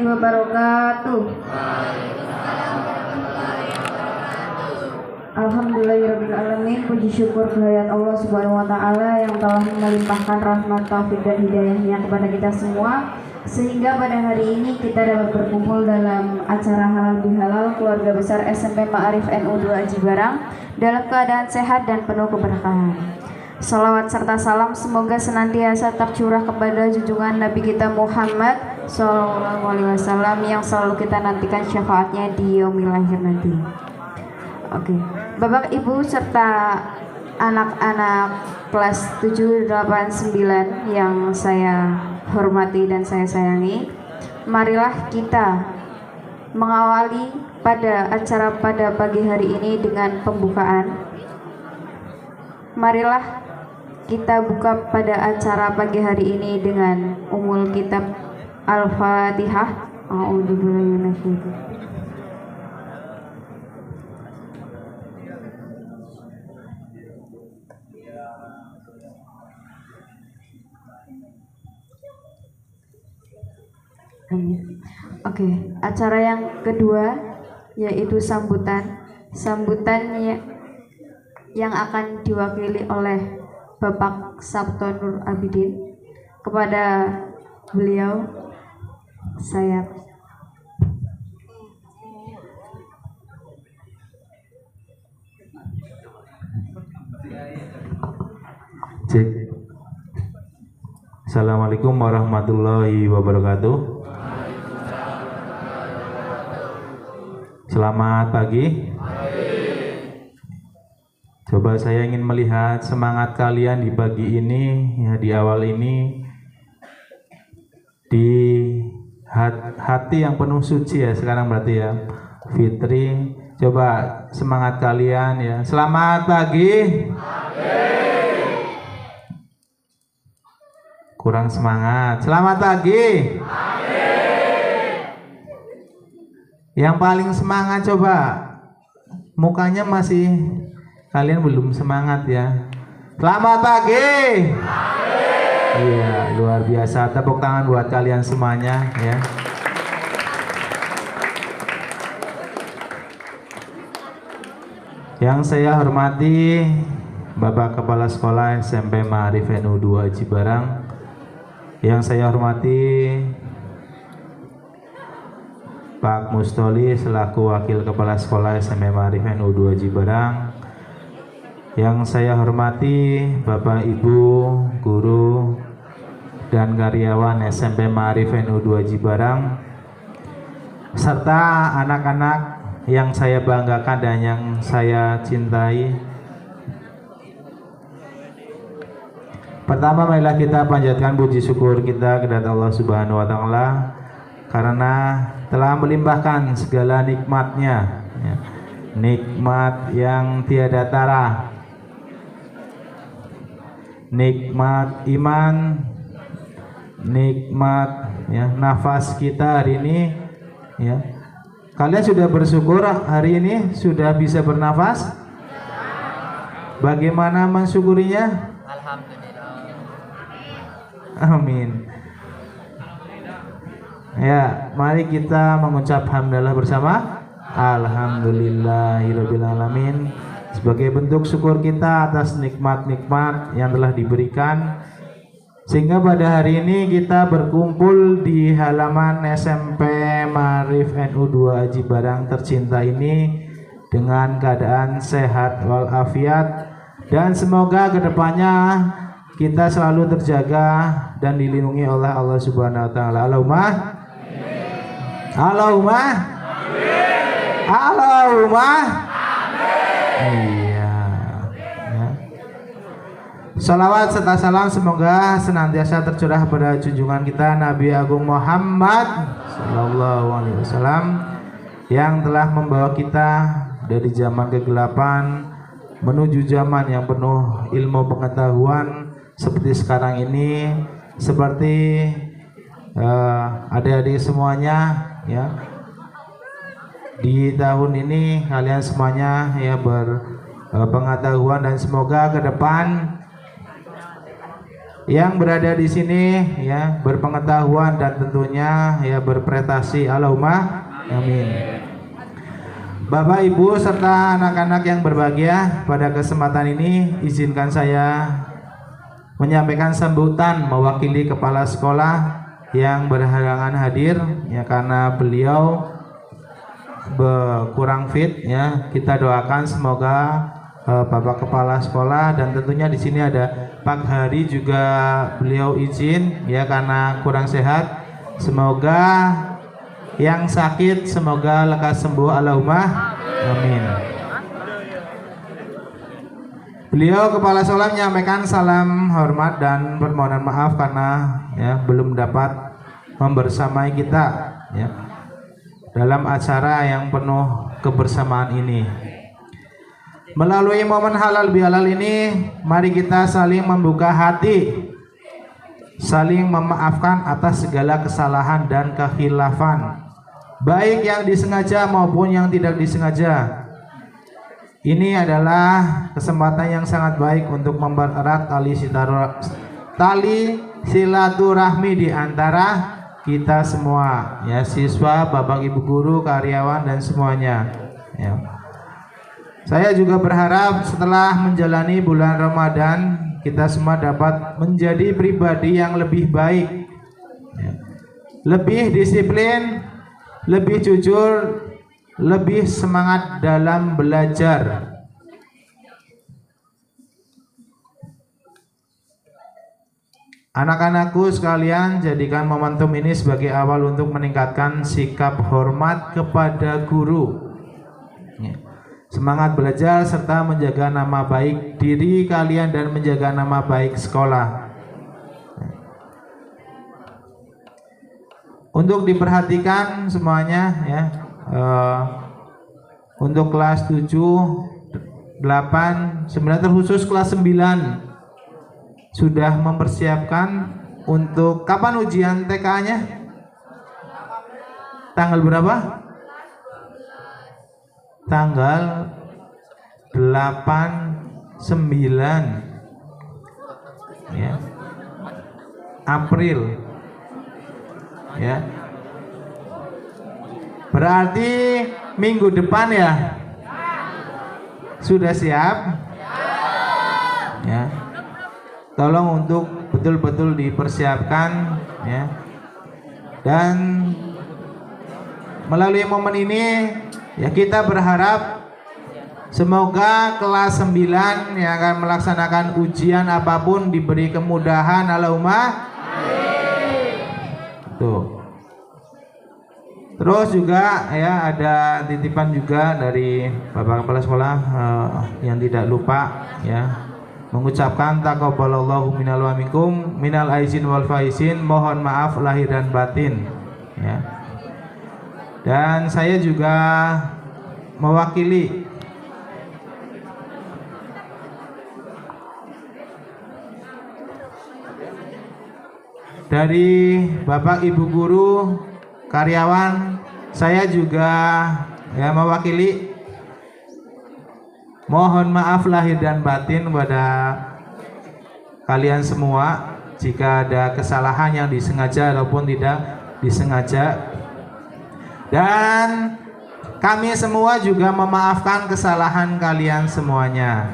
warahmatullahi wabarakatuh. Alhamdulillahirrahmanirrahim. Puji syukur kehadirat Allah Subhanahu wa Ta'ala yang telah melimpahkan rahmat, taufik dan hidayahnya kepada kita semua, sehingga pada hari ini kita dapat berkumpul dalam acara halal bihalal keluarga besar SMP Ma'arif NU 2 Aji Barang dalam keadaan sehat dan penuh keberkahan. Salawat serta salam semoga senantiasa tercurah kepada junjungan Nabi kita Muhammad SAW yang selalu kita nantikan syafaatnya di yaumil akhir nanti. Oke, Bapak Ibu serta anak-anak kelas 7, 8, 9 yang saya hormati dan saya sayangi, marilah kita mengawali pada acara pada pagi hari ini dengan pembukaan. Marilah kita buka pada acara pagi hari ini dengan umul kitab Al-Fatihah. A'udzubillahi minasyaitonir. Oke, acara yang kedua yaitu sambutan yang akan diwakili oleh Bapak Sabto Nur Abidin. Kepada beliau saya cek. Assalamualaikum warahmatullahi wabarakatuh. Selamat pagi. Coba saya ingin melihat semangat kalian di pagi ini, ya, di awal ini, di hati yang penuh suci ya sekarang berarti ya, Fitri. Coba semangat kalian ya. Selamat pagi. Kurang semangat. Selamat pagi. Yang paling semangat coba, mukanya masih kalian belum semangat ya. Selamat pagi. Iya, luar biasa. Tepuk tangan buat kalian semuanya ya. Yang saya hormati Bapak Kepala Sekolah SMP Ma'arif NU 2 Aji Barang. Yang saya hormati Pak Mustoli selaku Wakil Kepala Sekolah SMP Ma'arif NU 2 Aji Barang. Yang saya hormati Bapak Ibu guru dan karyawan SMP Ma'arif NU 2 Aji Barang, serta anak-anak yang saya banggakan dan yang saya cintai. Pertama, marilah kita panjatkan puji syukur kita kepada Allah Subhanahu wa Ta'ala karena telah melimpahkan segala nikmatnya ya. Nikmat yang tiada tara, nikmat iman, nikmat ya, nafas kita hari ini ya. Kalian sudah bersyukur hari ini sudah bisa bernafas? Bagaimana mensyukurinya? Alhamdulillah. Amin. Ya, mari kita mengucap hamdalah bersama. Alhamdulillahirabbil alamin. Sebagai bentuk syukur kita atas nikmat-nikmat yang telah diberikan, sehingga pada hari ini kita berkumpul di halaman SMP Ma'arif NU 2 Aji Barang tercinta ini dengan keadaan sehat walafiat, dan semoga kedepannya kita selalu terjaga dan dilindungi oleh Allah Subhanahu wa Ta'ala. Allahumma Allahumma Allahumma iya ya. Salawat serta salam semoga senantiasa tercurah pada junjungan kita Nabi Agung Muhammad Sallallahu Alaihi Wasallam yang telah membawa kita dari zaman kegelapan menuju zaman yang penuh ilmu pengetahuan seperti sekarang ini, seperti adik-adik semuanya ya. Di tahun ini kalian semuanya ya berpengetahuan, dan semoga ke depan yang berada di sini ya berpengetahuan dan tentunya ya berprestasi. Allahumma amin. Bapak, Ibu, serta anak-anak yang berbahagia, pada kesempatan ini izinkan saya menyampaikan sambutan mewakili kepala sekolah yang berhalangan hadir ya karena beliau kurang fit ya. Kita doakan semoga Bapak Kepala Sekolah dan tentunya di sini ada Pak Hari juga beliau izin ya karena kurang sehat. Semoga yang sakit semoga lekas sembuh. Allahumma amin. Beliau Kepala Sekolah menyampaikan salam hormat dan permohonan maaf karena ya belum dapat membersamai kita ya dalam acara yang penuh kebersamaan ini. Melalui momen halal bihalal ini, mari kita saling membuka hati, saling memaafkan atas segala kesalahan dan kekhilafan, baik yang disengaja maupun yang tidak disengaja. Ini adalah kesempatan yang sangat baik untuk mempererat tali silaturahmi di antara kita semua, ya siswa, Bapak Ibu guru, karyawan dan semuanya. Ya. Saya juga berharap setelah menjalani bulan Ramadan kita semua dapat menjadi pribadi yang lebih baik, ya. Lebih disiplin, lebih jujur, lebih semangat dalam belajar. Anak-anakku sekalian, jadikan momentum ini sebagai awal untuk meningkatkan sikap hormat kepada guru. Semangat belajar serta menjaga nama baik diri kalian dan menjaga nama baik sekolah. Untuk diperhatikan semuanya ya. Untuk kelas 7, 8, 9 terkhusus kelas 9 sudah mempersiapkan untuk kapan ujian TK-nya? Tanggal berapa? Tanggal 8, 9 ya. April ya. Berarti minggu depan ya? Sudah siap? Ya. Tolong untuk betul-betul dipersiapkan ya. Dan melalui momen ini ya kita berharap semoga kelas 9 yang akan melaksanakan ujian apapun diberi kemudahan. Allahumma amin. Tuh. Terus juga ya ada titipan juga dari Bapak Kepala Sekolah yang tidak lupa ya mengucapkan taqabbalallahu minal wa minkum minal aizin wal faizin, mohon maaf lahir dan batin ya. Dan saya juga mewakili dari Bapak Ibu guru, karyawan, saya juga ya mewakili mohon maaf lahir dan batin kepada kalian semua jika ada kesalahan yang disengaja ataupun tidak disengaja. Dan kami semua juga memaafkan kesalahan kalian semuanya.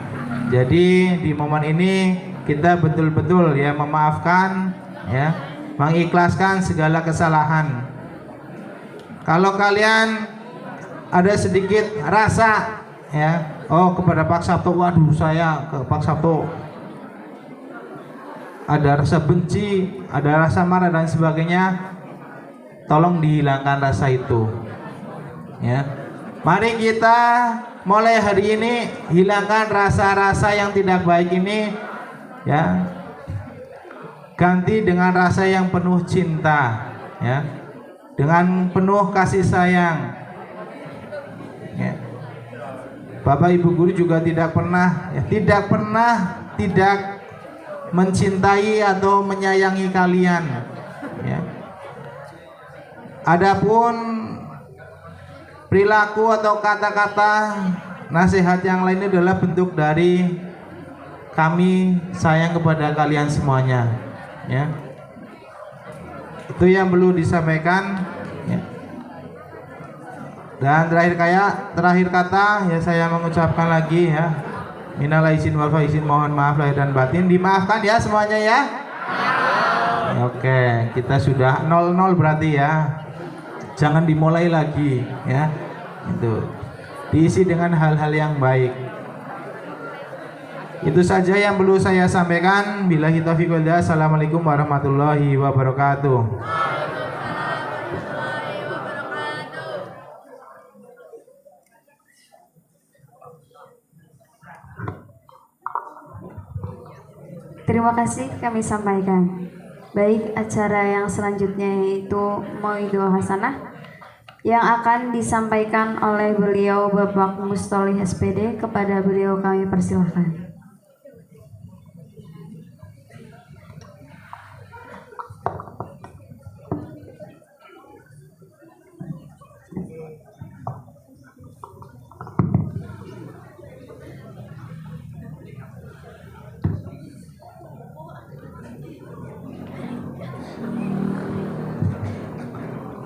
Jadi di momen ini kita betul-betul ya memaafkan ya, mengikhlaskan segala kesalahan. Kalau kalian ada sedikit rasa ya, oh kepada Pak Sabto, waduh saya ke Pak Sabto ada rasa benci, ada rasa marah dan sebagainya, tolong dihilangkan rasa itu ya. Mari kita mulai hari ini hilangkan rasa-rasa yang tidak baik ini ya, ganti dengan rasa yang penuh cinta ya, dengan penuh kasih sayang ya. Bapak Ibu guru juga tidak pernah tidak mencintai atau menyayangi kalian ya. Adapun perilaku atau kata-kata nasihat yang lain adalah bentuk dari kami sayang kepada kalian semuanya. ya. Itu yang perlu disampaikan, ya. Dan terakhir kata ya saya mengucapkan lagi ya, minal aizin wal faizin, mohon maaf lahir dan batin, dimaafkan ya semuanya ya. Oke, kita sudah 0-0 berarti ya. Jangan dimulai lagi ya. Itu diisi dengan hal-hal yang baik. Itu saja yang perlu saya sampaikan. Billahi taufiq wal hidayah. Assalamualaikum warahmatullahi wabarakatuh. Terima kasih kami sampaikan. Baik, acara yang selanjutnya yaitu Mauidul Hasanah yang akan disampaikan oleh beliau Bapak Mustolih SPD. Kepada beliau kami persilahkan.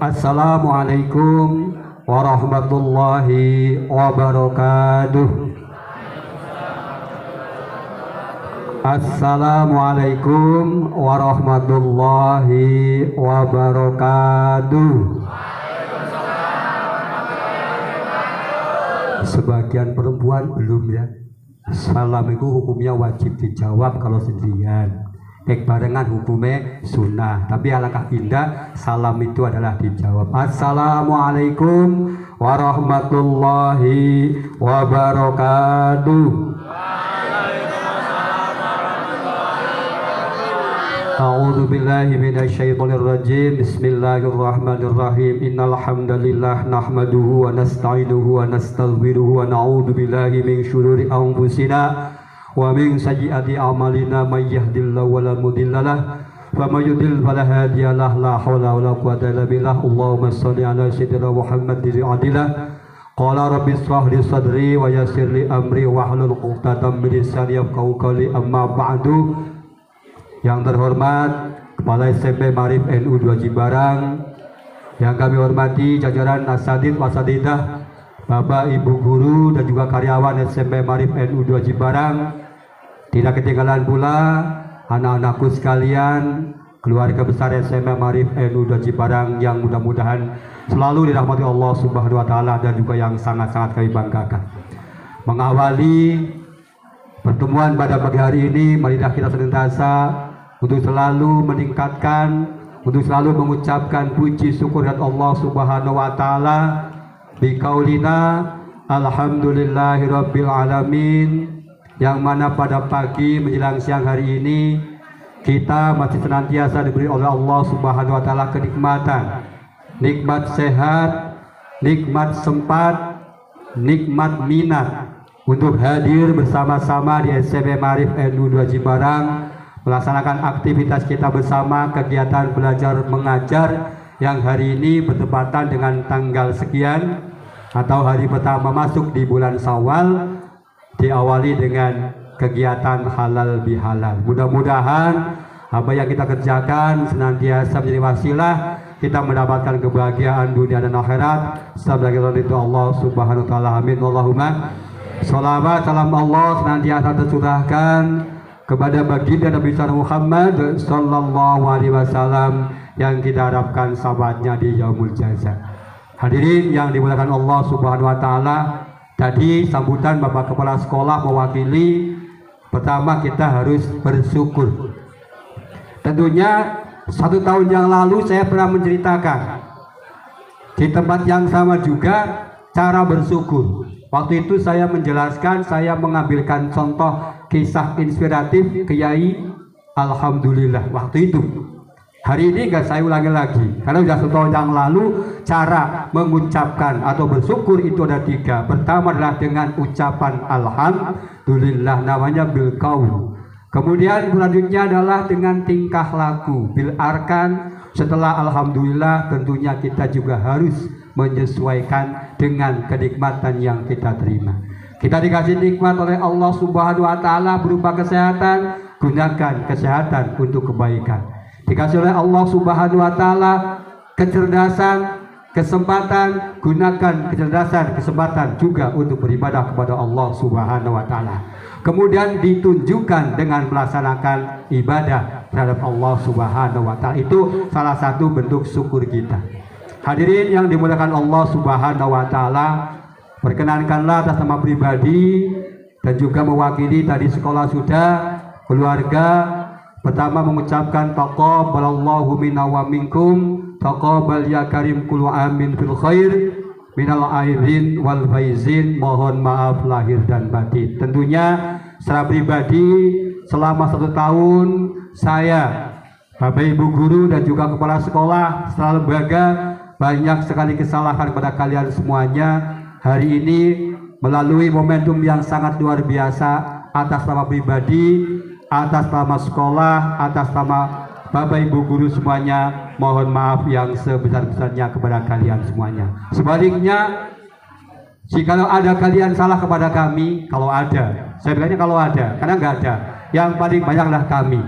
Assalamualaikum warahmatullahi wabarakatuh. Assalamualaikum warahmatullahi wabarakatuh. Sebagian perempuan belum ya. Salam itu hukumnya wajib dijawab kalau sendirian. Barengan hukumnya sunnah, tapi alangkah indah salam itu adalah dijawab. Assalamualaikum warahmatullahi wabarakatuh. A'udzu billahi minasyaitonir rajim. Bismillahirrahmanirrahim. Innal hamdalillah nahmaduhu wa nasta'inuhu wa nastaghfiruhu wa na'udzu billahi min syururi anfusina wa min sayyiati a'malina may yahdihillahu wa la mudilla lahu wa may yudlil fala hadiya lahu la haula wa la quwwata illa billah. Allahumma shalli ala sayyidina Muhammadin adilah. Qala rabbi ishrah li sadri wa yassir li amri wahlul 'uqdatam min lisani yafqahu qawli. Amma ba'du. Yang terhormat Kepala SMP Maarif NU 2 Jimbarang, yang kami hormati jajaran asatidz wasatidzah, Bapak Ibu guru dan juga karyawan SMP Maarif NU 2 Jimbarang. Tidak ketinggalan pula anak-anakku sekalian, keluarga besar SMP Maarif NU 2 Jimbarang yang mudah-mudahan selalu dirahmati Allah Subhanahu wa taala dan juga yang sangat-sangat kami banggakan. Mengawali pertemuan pada pagi hari ini, marilah kita senantiasa untuk selalu meningkatkan, untuk selalu mengucapkan puji syukur kepada Allah Subhanahu wa taala biqaulina alhamdulillahirabbil alamin, yang mana pada pagi menjelang siang hari ini kita masih senantiasa diberi oleh Allah Subhanahu wa taala kenikmatan, nikmat sehat, nikmat sempat, nikmat minat untuk hadir bersama-sama di SMP Maarif NU 2 Jimbarang, melaksanakan aktivitas kita bersama, kegiatan belajar mengajar yang hari ini bertepatan dengan tanggal sekian atau hari pertama masuk di bulan Syawal, diawali dengan kegiatan halal bihalal. Mudah-mudahan apa yang kita kerjakan senantiasa menjadi wasilah kita mendapatkan kebahagiaan dunia dan akhirat sebagai ridho Allah Subhanahu wa taala. Amin. Allahumma sholawat salam Allah senantiasa tercurahkan kepada baginda Nabi Muhammad sallallahu alaihi wasallam yang kita harapkan sahabatnya di yaumul jaza. Hadirin yang dimuliakan Allah Subhanahu wa taala, tadi sambutan Bapak Kepala Sekolah mewakili, pertama kita harus bersyukur. Tentunya 1 tahun yang lalu saya pernah menceritakan di tempat yang sama juga cara bersyukur. Waktu itu saya menjelaskan, saya mengambilkan contoh kisah inspiratif Kiai Alhamdulillah waktu itu. Hari ini nggak saya ulangi lagi karena sudah 1 tahun yang lalu. Cara mengucapkan atau bersyukur itu ada 3. Pertama adalah dengan ucapan Alhamdulillah, namanya bil qaul. Kemudian selanjutnya adalah dengan tingkah laku bil arkan. Setelah Alhamdulillah tentunya kita juga harus menyesuaikan dengan kenikmatan yang kita terima. Kita dikasih nikmat oleh Allah Subhanahu wa taala berupa kesehatan, gunakan kesehatan untuk kebaikan. dikasih oleh Allah Subhanahu wa taala kecerdasan, kesempatan, gunakan kecerdasan, kesempatan juga untuk beribadah kepada Allah Subhanahu wa taala. Kemudian ditunjukkan dengan melaksanakan ibadah terhadap Allah Subhanahu wa taala. Itu salah satu bentuk syukur kita. Hadirin yang dimuliakan Allah Subhanahu wa taala, perkenankanlah atas nama pribadi dan juga mewakili tadi sekolah sudah, keluarga, pertama mengucapkan taqabbalallahu minna wa minkum, taqabbal ya karim kullu amin fil khair, minal aidin wal faizin, mohon maaf lahir dan batin. Tentunya secara pribadi selama 1 tahun saya, Bapak Ibu guru dan juga kepala sekolah setelah lembaga banyak sekali kesalahan kepada kalian semuanya. Hari ini melalui momentum yang sangat luar biasa, atas nama pribadi, atas nama sekolah, atas nama Bapak Ibu guru semuanya, mohon maaf yang sebesar-besarnya kepada kalian semuanya. Sebaliknya, jika ada kalian salah kepada kami, kalau ada, saya bilangnya kalau ada, karena nggak ada, yang paling banyaklah kami.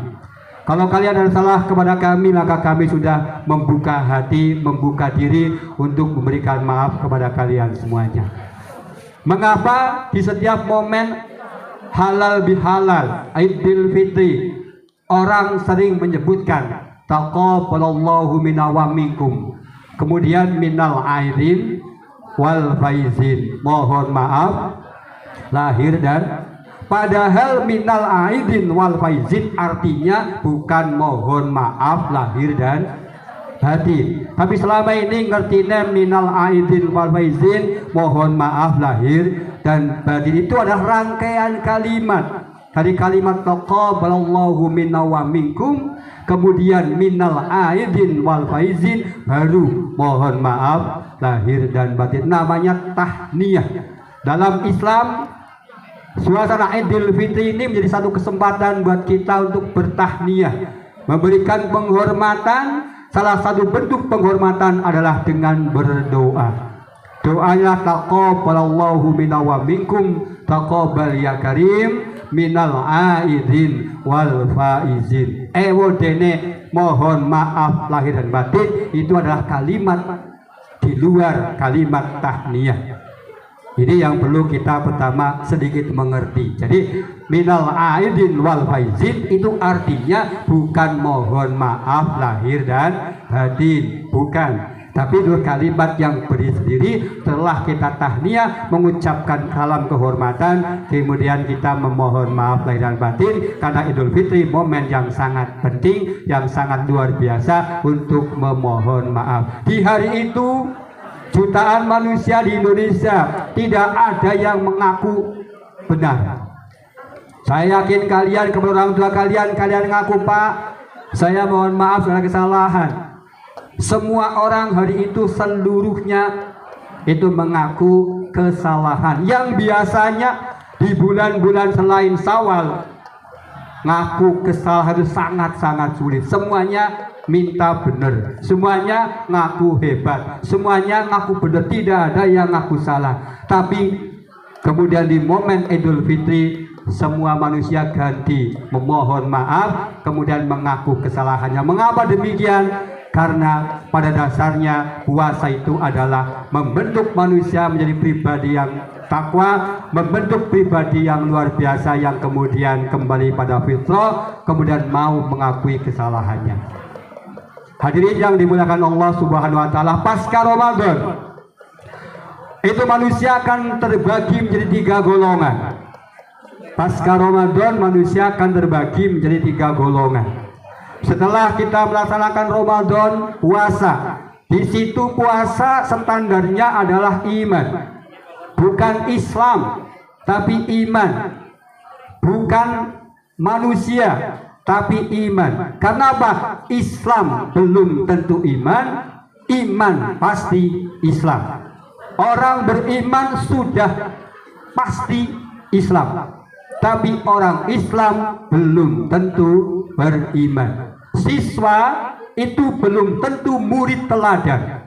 Kalau kalian ada salah kepada kami, maka kami sudah membuka hati, membuka diri untuk memberikan maaf kepada kalian semuanya. Mengapa di setiap momen halal bihalal, Idul Fitri, orang sering menyebutkan taqabbalallahu minna wa minkum, kemudian minal aidin wal faizin, mohon maaf lahir dan, padahal minal aidin wal faizin artinya bukan mohon maaf lahir dan batin. Tapi selama ini ngertinya minal aidin wal faizin, mohon maaf lahir dan batin, itu adalah rangkaian kalimat dari kalimat taqabbalallahu minna wa minkum, kemudian minal aidin wal faizin, baru mohon maaf lahir dan batin. Namanya tahniyah. Dalam Islam, suasana Idul Fitri ini menjadi satu kesempatan buat kita untuk bertahniyah, memberikan penghormatan. Salah satu bentuk penghormatan adalah dengan berdoa. Doanya taqabbalallahu minna wa minkum, taqabbal ya karim minal aidin wal faizin. Dene mohon maaf lahir dan batin, itu adalah kalimat di luar kalimat tahniyah. Ini yang perlu kita pertama sedikit mengerti. Jadi minal aidin wal faizin itu artinya bukan mohon maaf lahir dan batin, bukan. Tapi itu kalimat yang berdiri sendiri. Setelah kita tahniyah, mengucapkan salam kehormatan, kemudian kita memohon maaf lahir dan batin, karena Idul Fitri momen yang sangat penting, yang sangat luar biasa untuk memohon maaf. Di hari itu jutaan manusia di Indonesia tidak ada yang mengaku benar. Saya yakin kalian kepada orang tua kalian ngaku, Pak, saya mohon maaf karena kesalahan. Semua orang hari itu seluruhnya itu mengaku kesalahan. Yang biasanya di bulan-bulan selain Syawal ngaku kesalahan itu sangat-sangat sulit. Semuanya minta benar, semuanya ngaku hebat, semuanya ngaku benar, tidak ada yang ngaku salah. Tapi kemudian di momen Idul Fitri semua manusia ganti memohon maaf, kemudian mengaku kesalahannya. Mengapa demikian? Karena pada dasarnya puasa itu adalah membentuk manusia menjadi pribadi yang takwa, membentuk pribadi yang luar biasa, yang kemudian kembali pada fitrah, kemudian mau mengakui kesalahannya. Hadirin yang dimuliakan Allah Subhanahu wa taala, pasca Ramadan itu manusia akan terbagi menjadi 3 golongan. Pasca Ramadan manusia akan terbagi menjadi 3 golongan. Setelah kita melaksanakan Ramadan, puasa, di situ puasa standarnya adalah iman, bukan Islam, tapi iman, bukan manusia, tapi iman. Karena apa? Islam belum tentu iman, iman pasti Islam. Orang beriman sudah pasti Islam, tapi orang Islam belum tentu beriman. Siswa itu belum tentu murid teladan,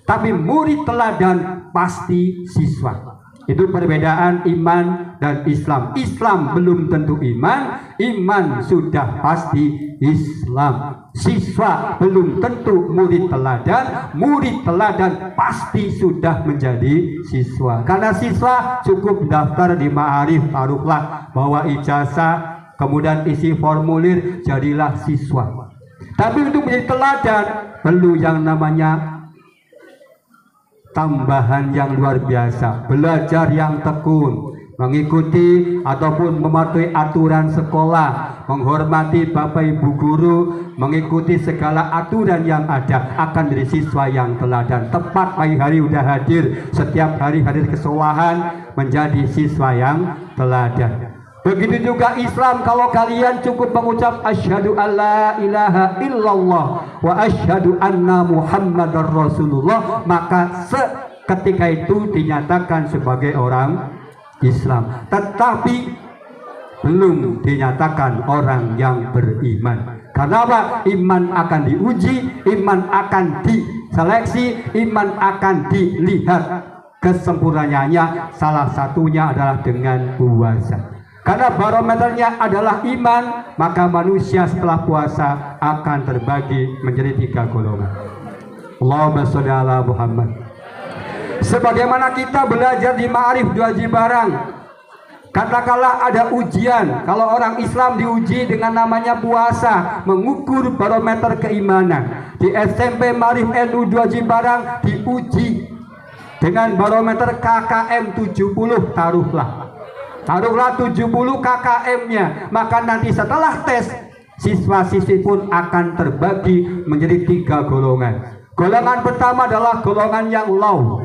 tapi murid teladan pasti siswa. Itu perbedaan iman dan Islam. Islam belum tentu iman, iman sudah pasti Islam. Siswa belum tentu murid teladan pasti sudah menjadi siswa. Karena siswa cukup daftar di Ma'arif, taruhlah bawa ijazah, kemudian isi formulir, jadilah siswa. Tapi untuk menjadi teladan perlu yang namanya tambahan yang luar biasa, belajar yang tekun, mengikuti ataupun mematuhi aturan sekolah, menghormati bapak ibu guru, mengikuti segala aturan yang ada, akan menjadi siswa yang teladan. Tepat pagi-hari udah hadir, setiap hari hadir ke sekolahan, menjadi siswa yang teladan. Begitu juga Islam, kalau kalian cukup mengucap asyhadu alla ilaha illallah wa asyhadu anna muhammadar rasulullah, maka seketika itu dinyatakan sebagai orang Islam. Tetapi belum dinyatakan orang yang beriman. Karena apa? Iman akan diuji, iman akan diseleksi, iman akan dilihat kesempurnaannya. Salah satunya adalah dengan puasa. Karena barometernya adalah iman, maka manusia setelah puasa akan terbagi menjadi 3 golongan. Allahumma sholli ala Muhammad. Sebagaimana kita belajar di Ma'arif 2 Jibarang, katakanlah ada ujian. Kalau orang Islam diuji dengan namanya puasa, mengukur barometer keimanan. Di SMP Ma'arif NU 2 Jibarang diuji dengan barometer KKM 70, taruhlah 70 KKM-nya. Maka nanti setelah tes, siswa-siswi pun akan terbagi menjadi 3 golongan. Golongan pertama adalah golongan yang low.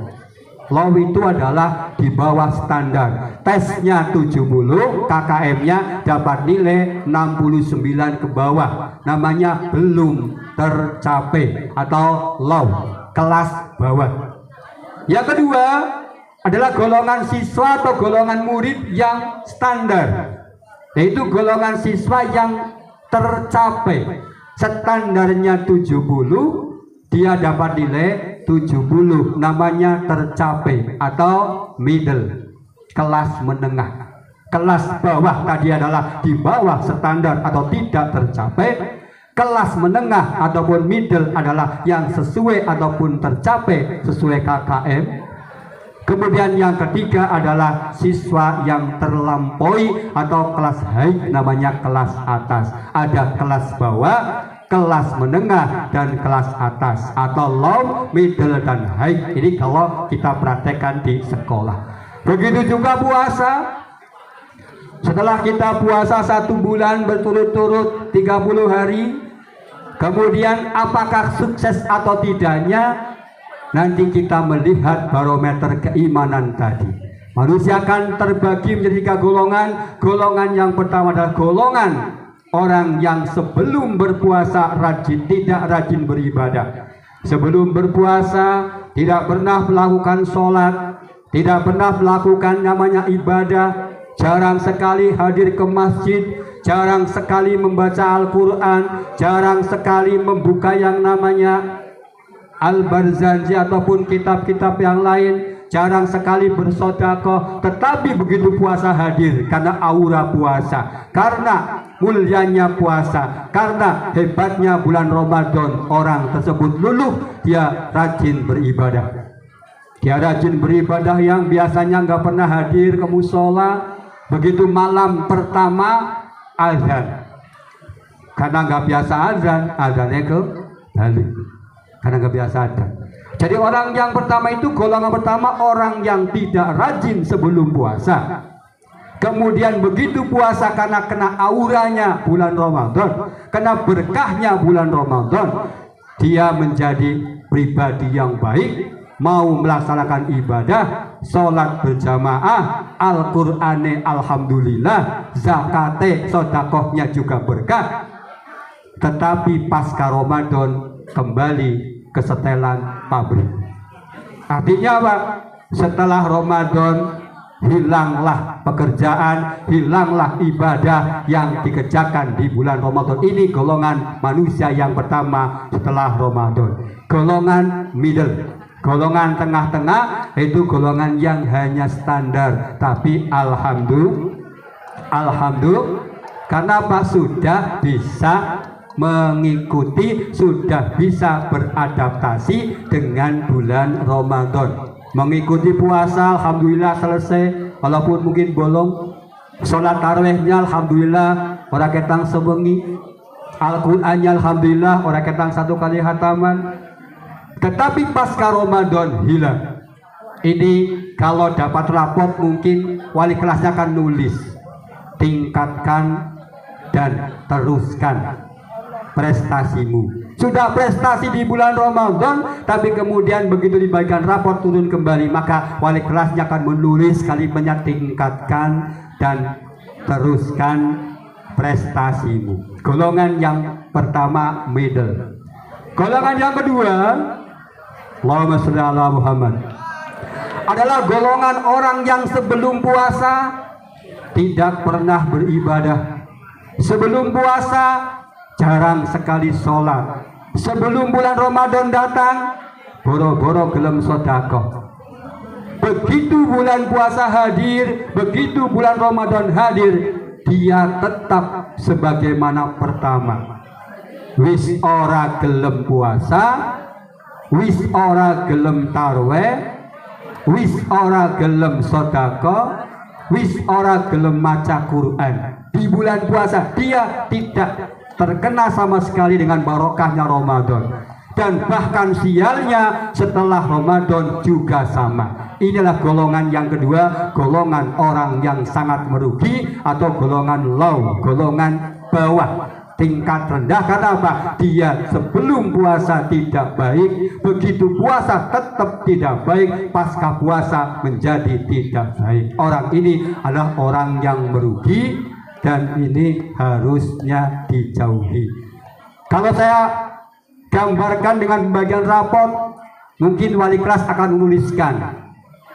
Low itu adalah di bawah standar. Tesnya 70, KKM-nya dapat nilai 69 ke bawah. Namanya belum tercapai atau low, kelas bawah. Yang kedua adalah golongan siswa atau golongan murid yang standar, yaitu golongan siswa yang tercapai. Standarnya 70, dia dapat nilai 70, namanya tercapai atau middle, kelas menengah. Kelas bawah tadi adalah di bawah standar atau tidak tercapai. Kelas menengah ataupun middle adalah yang sesuai ataupun tercapai sesuai KKM. Kemudian yang ketiga adalah siswa yang terlampaui atau kelas high, namanya kelas atas. Ada kelas bawah, kelas menengah, dan kelas atas atau low, middle, dan high. Ini kalau kita praktekkan di sekolah. Begitu juga puasa. Setelah kita puasa 1 bulan berturut-turut 30 hari, kemudian apakah sukses atau tidaknya, nanti kita melihat barometer keimanan tadi. Manusia akan terbagi menjadi 3 golongan. Golongan yang pertama adalah golongan orang yang sebelum berpuasa tidak rajin beribadah. Sebelum berpuasa tidak pernah melakukan sholat, tidak pernah melakukan namanya ibadah, jarang sekali hadir ke masjid, jarang sekali membaca Al-Quran, jarang sekali membuka yang namanya Al-Barzanji ataupun kitab-kitab yang lain, jarang sekali bersedekah. Tetapi begitu puasa hadir, karena aura puasa, karena mulianya puasa, karena hebatnya bulan Ramadan, orang tersebut luluh, dia rajin beribadah. Dia rajin beribadah yang biasanya nggak pernah hadir ke musola. Begitu malam pertama azan, karena nggak biasa azannya ke balik, karena nggak biasa azan. Jadi orang yang pertama itu, golongan pertama orang yang tidak rajin sebelum puasa. Kemudian begitu puasa, karena kena auranya bulan Ramadan, kena berkahnya bulan Ramadan, dia menjadi pribadi yang baik, mau melaksanakan ibadah, sholat berjamaah, Al-Qur'ane alhamdulillah, zakate sodakohnya juga berkah. Tetapi pasca Ramadan kembali ke setelan pabrik. Artinya apa? Setelah Ramadan hilanglah pekerjaan, hilanglah ibadah yang dikerjakan di bulan Ramadan. Ini golongan manusia yang pertama setelah Ramadan. Golongan middle, golongan tengah-tengah, itu golongan yang hanya standar, tapi alhamdulillah Karena apa? Sudah bisa mengikuti, sudah bisa beradaptasi dengan bulan Ramadan. Mengikuti puasa, alhamdulillah selesai, walaupun mungkin bolong. Sholat tarawihnya alhamdulillah orang ketang sebengi, Al-Qur'annya alhamdulillah orang ketang 1 kali hataman. Tetapi pasca Ramadan hilang. Ini kalau dapat rapot mungkin wali kelasnya akan nulis, tingkatkan dan teruskan prestasimu. Sudah prestasi di bulan Ramadan, tapi kemudian begitu dibagikan raport turun kembali, maka wali kelasnya akan menulis kalimatnya, tingkatkan dan teruskan prestasimu. Golongan yang pertama middle. Golongan yang kedua, Allahumma sholli ala Muhammad, adalah golongan orang yang sebelum puasa tidak pernah beribadah. Sebelum puasa jarang sekali sholat. Sebelum bulan Ramadan datang, boro-boro gelem sodakoh. Begitu bulan puasa hadir, begitu bulan Ramadan hadir, dia tetap sebagaimana pertama. Wis ora gelem puasa, wis ora gelem tarweh, wis ora gelem sodakoh, wis ora gelem maca Quran. Di bulan puasa dia tidak terkena sama sekali dengan barokahnya Ramadan, dan bahkan sialnya setelah Ramadan juga sama. Inilah golongan yang kedua, golongan orang yang sangat merugi atau golongan low, golongan bawah, tingkat rendah. Karena apa? Dia sebelum puasa tidak baik, begitu puasa tetap tidak baik, pasca puasa menjadi tidak baik. Orang ini adalah orang yang merugi, dan ini harusnya dijauhi. Kalau saya gambarkan dengan pembagian raport, mungkin wali kelas akan menuliskan,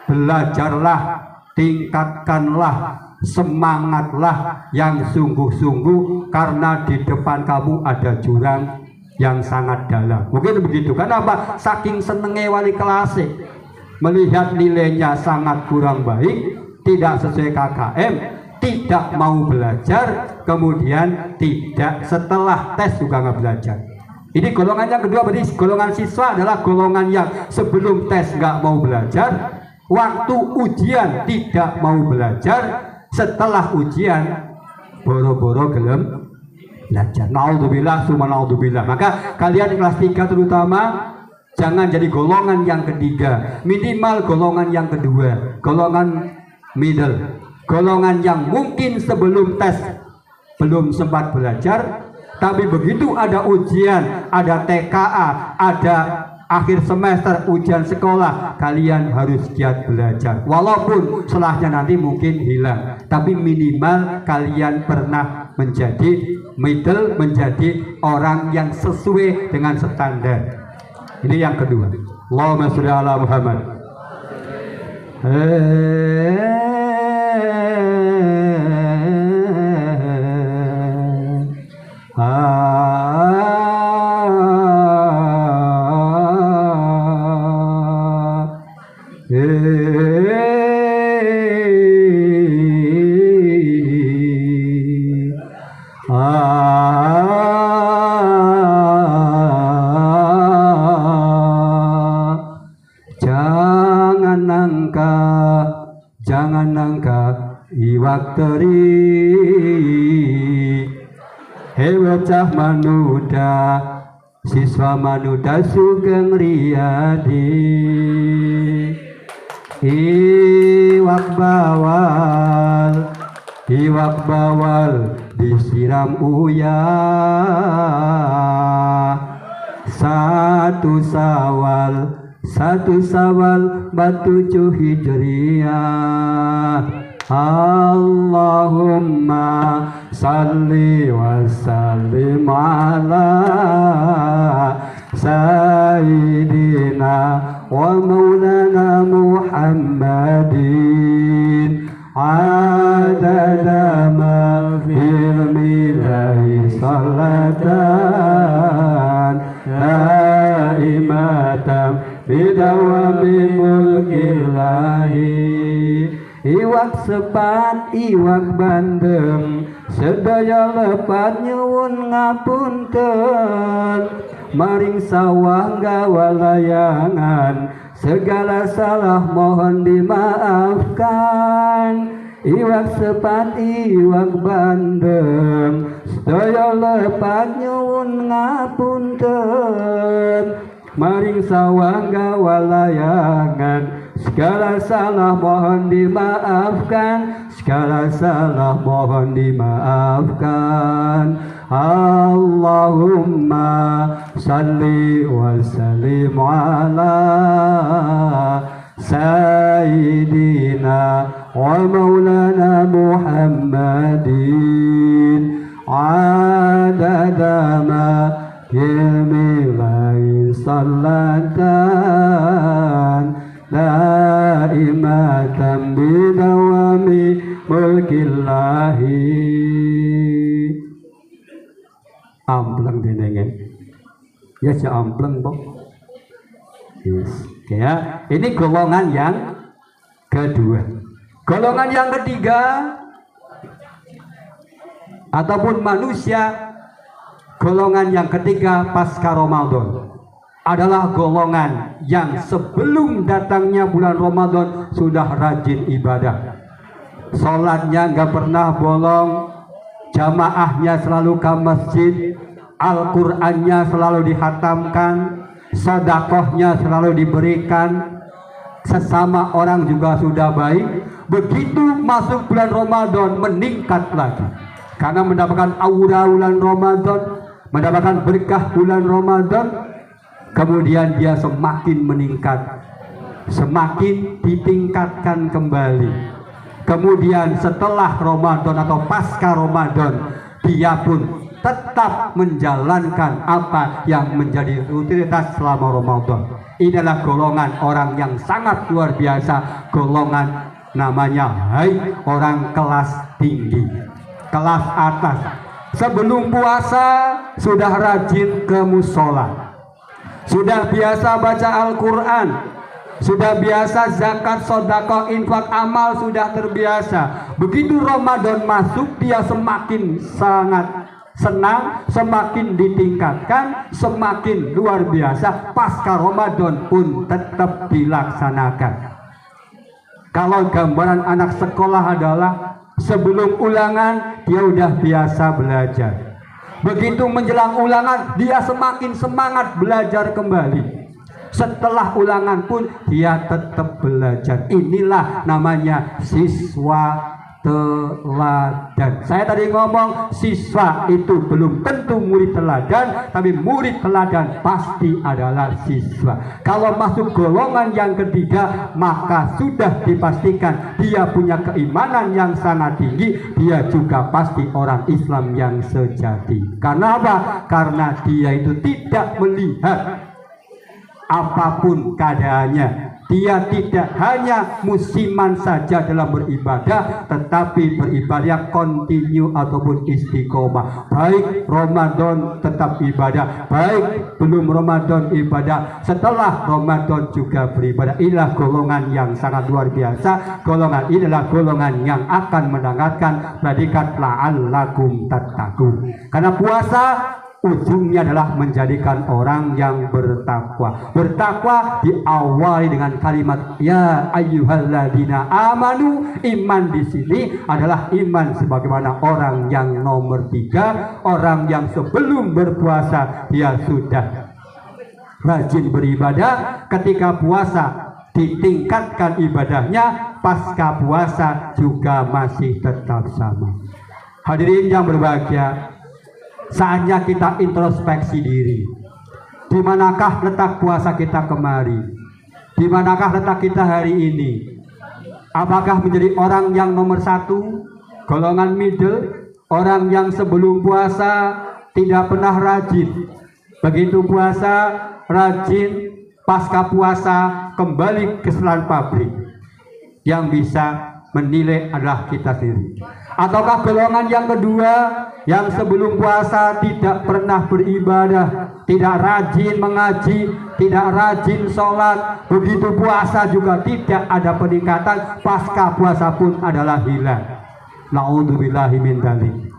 belajarlah, tingkatkanlah, semangatlah yang sungguh-sungguh, karena di depan kamu ada jurang yang sangat dalam. Mungkin begitu. Kenapa? Saking senengnya wali kelas melihat nilainya sangat kurang baik, tidak sesuai KKM, tidak mau belajar, kemudian tidak setelah tes juga nggak belajar. Ini golongan yang kedua. Berarti golongan siswa adalah golongan yang sebelum tes nggak mau belajar, waktu ujian tidak mau belajar, setelah ujian boro-boro gelem belajar. Naudzubillah summa naudzubillah. Maka kalian kelas 3 terutama jangan jadi golongan yang ketiga, minimal golongan yang kedua, golongan middle. Golongan yang mungkin sebelum tes belum sempat belajar, tapi begitu ada ujian, ada TKA, ada akhir semester, ujian sekolah, kalian harus giat belajar. Walaupun setelahnya nanti mungkin hilang, tapi minimal kalian pernah menjadi middle, menjadi orang yang sesuai dengan standar. Ini yang kedua. Allahumma sholli ala Muhammad. Jangan nangka iwak teri, hewecah manuda, siswa manuda sugeng riyadi. Iwak bawal disiram uyah. Satu sawal batu hijriyah. Allahumma salli wa sallim ala sayyidina wa maulana Muhammadin adada ma fil milahi salatan daimatan bidawami mulkillahi iwak sepat iwak bandeng sedaya lepat nyuwun ngapunten maring sawah gawa layangan segala salah mohon dimaafkan iwak sepat iwak bandeng sedaya lepat nyuwun ngapunten maring sawah gawa layangan segala salah mohon dimaafkan segala salah mohon dimaafkan Allahumma salli wa sallim ala sayyidina wa maulana Muhammadin adada ma Yemilai salatan daimatan bidawami mulkillahi ampleng dinengen ya si ampleng Bob yes. Ya, ini golongan yang kedua. Golongan yang ketiga ataupun manusia golongan yang ketiga pasca Ramadan adalah golongan yang sebelum datangnya bulan Ramadan sudah rajin ibadah. Sholatnya nggak pernah bolong, jamaahnya selalu ke masjid, Al-Qur'annya selalu dihatamkan, sedekahnya selalu diberikan, sesama orang juga sudah baik. Begitu masuk bulan Ramadan meningkat lagi karena mendapatkan aura bulan Ramadan, mendapatkan berkah bulan Ramadan, kemudian dia semakin meningkat, semakin ditingkatkan kembali. Kemudian setelah Ramadan atau pasca Ramadan, dia pun tetap menjalankan apa yang menjadi rutinitas selama Ramadan. Inilah golongan orang yang sangat luar biasa, golongan namanya orang kelas tinggi, kelas atas. Sebelum puasa sudah rajin ke musola, sudah biasa baca Al-Quran, sudah biasa zakat, sedekah, infak, amal sudah terbiasa. Begitu Ramadan masuk dia semakin sangat senang, semakin ditingkatkan, semakin luar biasa. Pasca Ramadan pun tetap dilaksanakan. Kalau gambaran anak sekolah adalah sebelum ulangan dia udah biasa belajar. Begitu menjelang ulangan dia semakin semangat belajar kembali. Setelah ulangan pun dia tetap belajar. Inilah namanya siswa teladan. Saya tadi ngomong siswa itu belum tentu murid teladan, tapi murid teladan pasti adalah siswa. Kalau masuk golongan yang ketiga, maka sudah dipastikan dia punya keimanan yang sangat tinggi, dia juga pasti orang Islam yang sejati. Karena apa? Karena dia itu tidak melihat apapun keadaannya. Dia tidak hanya musiman saja dalam beribadah, tetapi beribadah kontinu ataupun istiqomah. Baik Ramadan tetap ibadah, baik belum Ramadan ibadah, setelah Ramadan juga beribadah. Inilah golongan yang sangat luar biasa. Golongan inilah golongan yang akan mendapatkan predikat la'allakum tattaqun. Karena puasa ujungnya adalah menjadikan orang yang bertakwa. Bertakwa diawali dengan kalimat ya ayyuhalladzina amanu. Iman di sini adalah iman sebagaimana orang yang nomor 3, orang yang sebelum berpuasa dia sudah rajin beribadah. Ketika puasa ditingkatkan ibadahnya, pasca puasa juga masih tetap sama. Hadirin yang berbahagia, saatnya kita introspeksi diri. Di manakah letak puasa kita kemarin? Di manakah letak kita hari ini? Apakah menjadi orang yang nomor 1, golongan middle, orang yang sebelum puasa tidak pernah rajin, begitu puasa rajin, pasca puasa kembali ke selan pabrik? Yang bisa menilai adalah kita sendiri. Ataukah golongan yang kedua, yang sebelum puasa tidak pernah beribadah, tidak rajin mengaji, tidak rajin sholat, begitu puasa juga tidak ada peningkatan, pasca puasa pun adalah hilang. Na'udzubillahi min dzalik.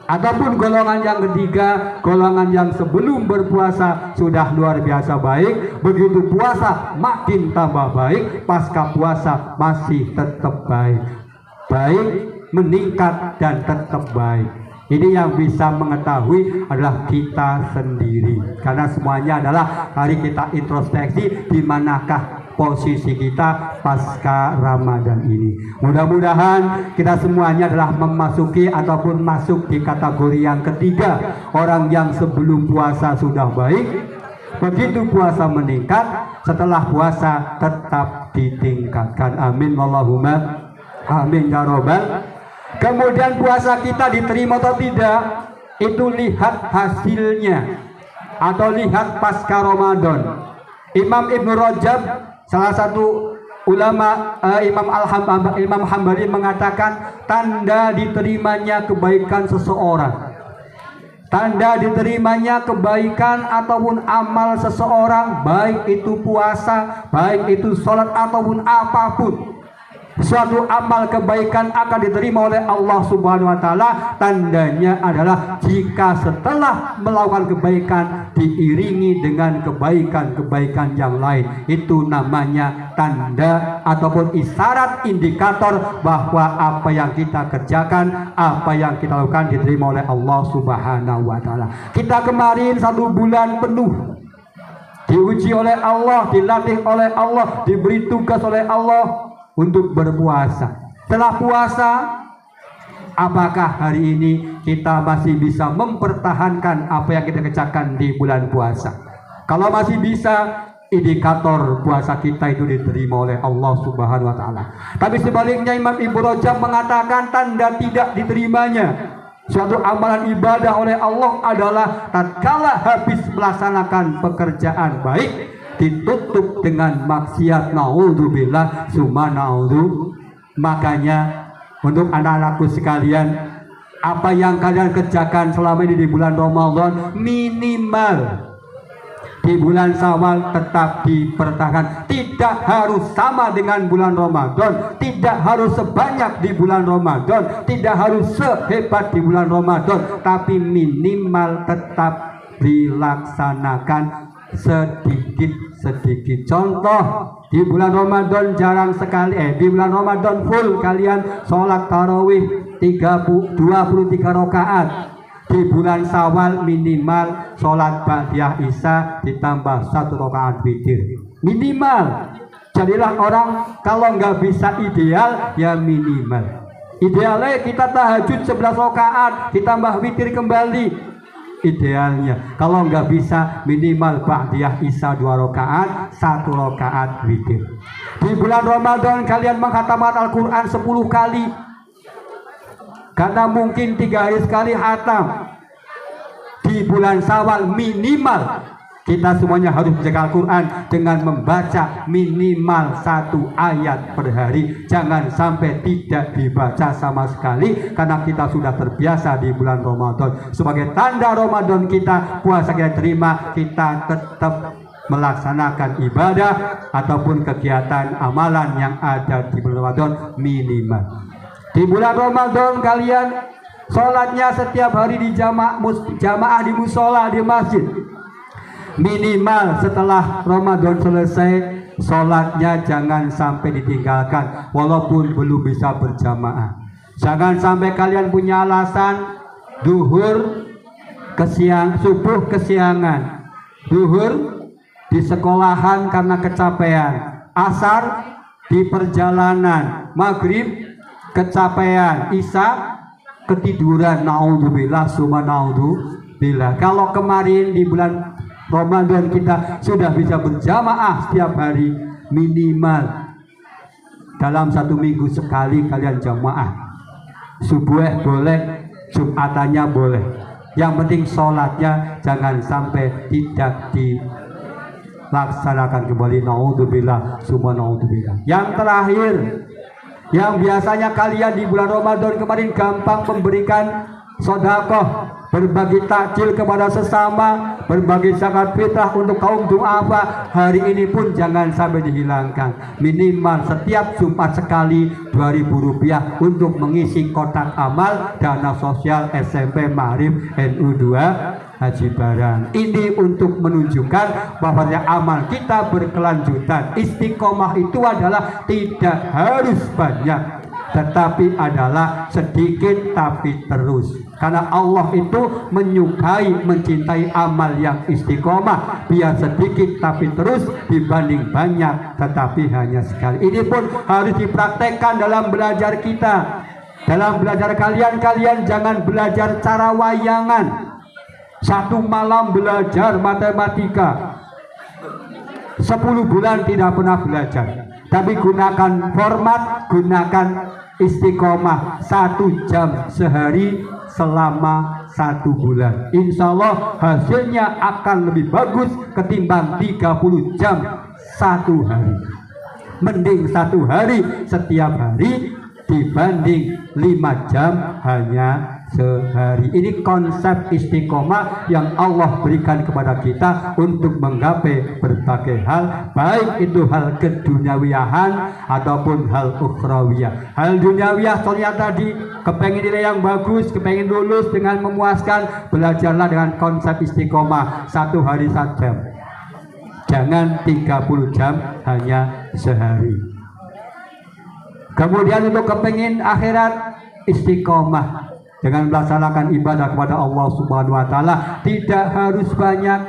Ataupun golongan yang ketiga, golongan yang sebelum berpuasa sudah luar biasa baik, begitu puasa makin tambah baik, pasca puasa masih tetap baik, meningkat dan tetap baik. Ini yang bisa mengetahui adalah kita sendiri, karena semuanya adalah hari kita introspeksi di manakah posisi kita pasca Ramadan ini. Mudah-mudahan kita semuanya adalah memasuki ataupun masuk di kategori yang ketiga, orang yang sebelum puasa sudah baik, begitu puasa meningkat, setelah puasa tetap ditingkatkan. Amin Allahumma amin ya robbal. Kemudian puasa kita diterima atau tidak, itu lihat hasilnya atau lihat pasca Ramadan. Imam Ibnu Rajab, salah satu ulama Imam Hambali mengatakan tanda diterimanya kebaikan seseorang, tanda diterimanya kebaikan ataupun amal seseorang, baik itu puasa, baik itu sholat ataupun apapun, suatu amal kebaikan akan diterima oleh Allah Subhanahu wa taala. Tandanya adalah jika setelah melakukan kebaikan diiringi dengan kebaikan-kebaikan yang lain. Itu namanya tanda ataupun isyarat indikator bahwa apa yang kita kerjakan, apa yang kita lakukan diterima oleh Allah Subhanahu wa taala. Kita kemarin 1 bulan penuh diuji oleh Allah, dilatih oleh Allah, diberi tugas oleh Allah untuk berpuasa. Setelah puasa, apakah hari ini kita masih bisa mempertahankan apa yang kita kerjakan di bulan puasa? Kalau masih bisa, indikator puasa kita itu diterima oleh Allah Subhanahu wa taala. Tapi sebaliknya Imam Ibnu Rajab mengatakan tanda tidak diterimanya suatu amalan ibadah oleh Allah adalah tatkala habis melaksanakan pekerjaan baik ditutup dengan maksiat. Naudzubillah summa naudzu. Makanya untuk anak-anakku sekalian, apa yang kalian kerjakan selama ini di bulan Ramadan, minimal di bulan Syawal tetap dipertahankan. Tidak harus sama dengan bulan Ramadan, tidak harus sebanyak di bulan Ramadan, tidak harus sehebat di bulan Ramadan, tapi minimal tetap dilaksanakan sedikit. Contoh, di bulan Ramadan jarang sekali di bulan Ramadan full kalian sholat tarawih 23 rakaat. Di bulan Syawal minimal sholat ba'diyah isya ditambah 1 rakaat witir minimal. Jadilah orang kalau nggak bisa ideal ya minimal. Idealnya kita tahajud 11 rakaat ditambah witir kembali. Idealnya kalau nggak bisa minimal ba'diyah isya 2 rakaat, 1 rakaat witir. Di bulan Ramadan kalian menghatamat Al-Quran 10 kali, karena mungkin 3 hari sekali hatam. Di bulan Syawal minimal kita semuanya harus menjaga Al-Quran dengan membaca minimal 1 ayat per hari. Jangan sampai tidak dibaca sama sekali, karena kita sudah terbiasa di bulan Ramadan. Sebagai tanda Ramadan kita, puasa kita terima, kita tetap melaksanakan ibadah ataupun kegiatan amalan yang ada di bulan Ramadan minimal. Di bulan Ramadan kalian sholatnya setiap hari di jamaah di musola, di masjid. Minimal setelah Ramadan selesai, sholatnya jangan sampai ditinggalkan walaupun belum bisa berjamaah. Jangan sampai kalian punya alasan duhur subuh kesiangan, duhur di sekolahan karena kecapean, asar di perjalanan, maghrib kecapean, isya ketiduran. Naudzubillah summa naudzubillah. Kalau kemarin di bulan Ramadan kita sudah bisa berjamaah setiap hari, minimal dalam 1 minggu sekali kalian jamaah. Subuh boleh, Jumatannya boleh. Yang penting sholatnya jangan sampai tidak dilaksanakan kembali. Naudzubillah summa naudzubillah. Yang terakhir, yang biasanya kalian di bulan Ramadan kemarin gampang memberikan sedekah, berbagi takjil kepada sesama, berbagi zakat fitrah untuk kaum duafa, hari ini pun jangan sampai dihilangkan. Minimal setiap Jumat sekali Rp2.000 untuk mengisi kotak amal dana sosial SMP Maarif NU 2 Haji Barang. Ini untuk menunjukkan bahwa amal kita berkelanjutan. Istiqomah itu adalah tidak harus banyak, tetapi adalah sedikit tapi terus. Karena Allah itu menyukai, mencintai amal yang istiqomah. Biar sedikit tapi terus dibanding banyak tetapi hanya sekali. Ini pun harus dipraktekkan dalam belajar kita. Dalam belajar kalian jangan belajar cara wayangan. 1 malam belajar matematika, 10 bulan tidak pernah belajar. Tapi gunakan format, gunakan istiqomah 1 jam sehari selama 1 bulan. Insya Allah hasilnya akan lebih bagus ketimbang 30 jam 1 hari. Mending 1 hari setiap hari dibanding 5 jam hanya sehari. Ini konsep istiqomah yang Allah berikan kepada kita untuk menggapai berbagai hal, baik itu hal keduniawiyahan ataupun hal ukhrawiyah. Hal duniawiyah ternyata tadi kepengen nilai yang bagus, kepengen lulus dengan memuaskan, belajarlah dengan konsep istiqomah 1 hari 1 jam. Jangan 30 jam hanya sehari. Kemudian untuk kepengen akhirat, istiqomah dengan melaksanakan ibadah kepada Allah Subhanahu wa taala. Tidak harus banyak,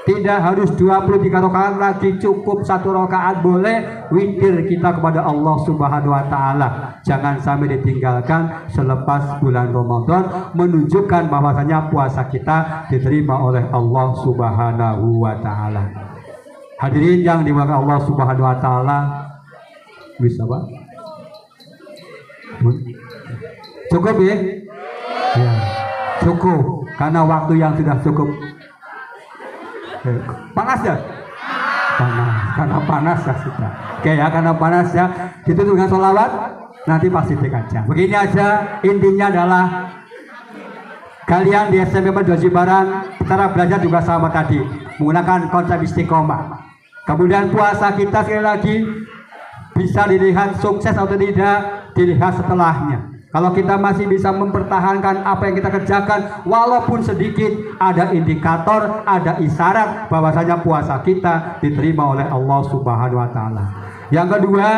tidak harus 23 rakaat lagi, cukup 1 rakaat boleh. Witir kita kepada Allah Subhanahu wa taala jangan sampai ditinggalkan selepas bulan Ramadan, menunjukkan bahwasanya puasa kita diterima oleh Allah Subhanahu wa taala. Hadirin yang dimuliakan Allah Subhanahu wa taala, bisa Pak? Cukup ya? Ya, cukup karena waktu yang sudah cukup. Panas ya? Panas, karena panas ya sudah. Oke ya, karena panas ya. Ditutup dengan sholawat, nanti pasti aja. Begini aja, intinya adalah kalian di SMP Haji Barang cara belajar juga sama tadi, menggunakan konsep istiqomah. Kemudian puasa kita sekali lagi bisa dilihat sukses atau tidak, dilihat setelahnya. Kalau kita masih bisa mempertahankan apa yang kita kerjakan, walaupun sedikit, ada indikator, ada isyarat bahwasanya puasa kita diterima oleh Allah Subhanahu wa taala. Yang kedua,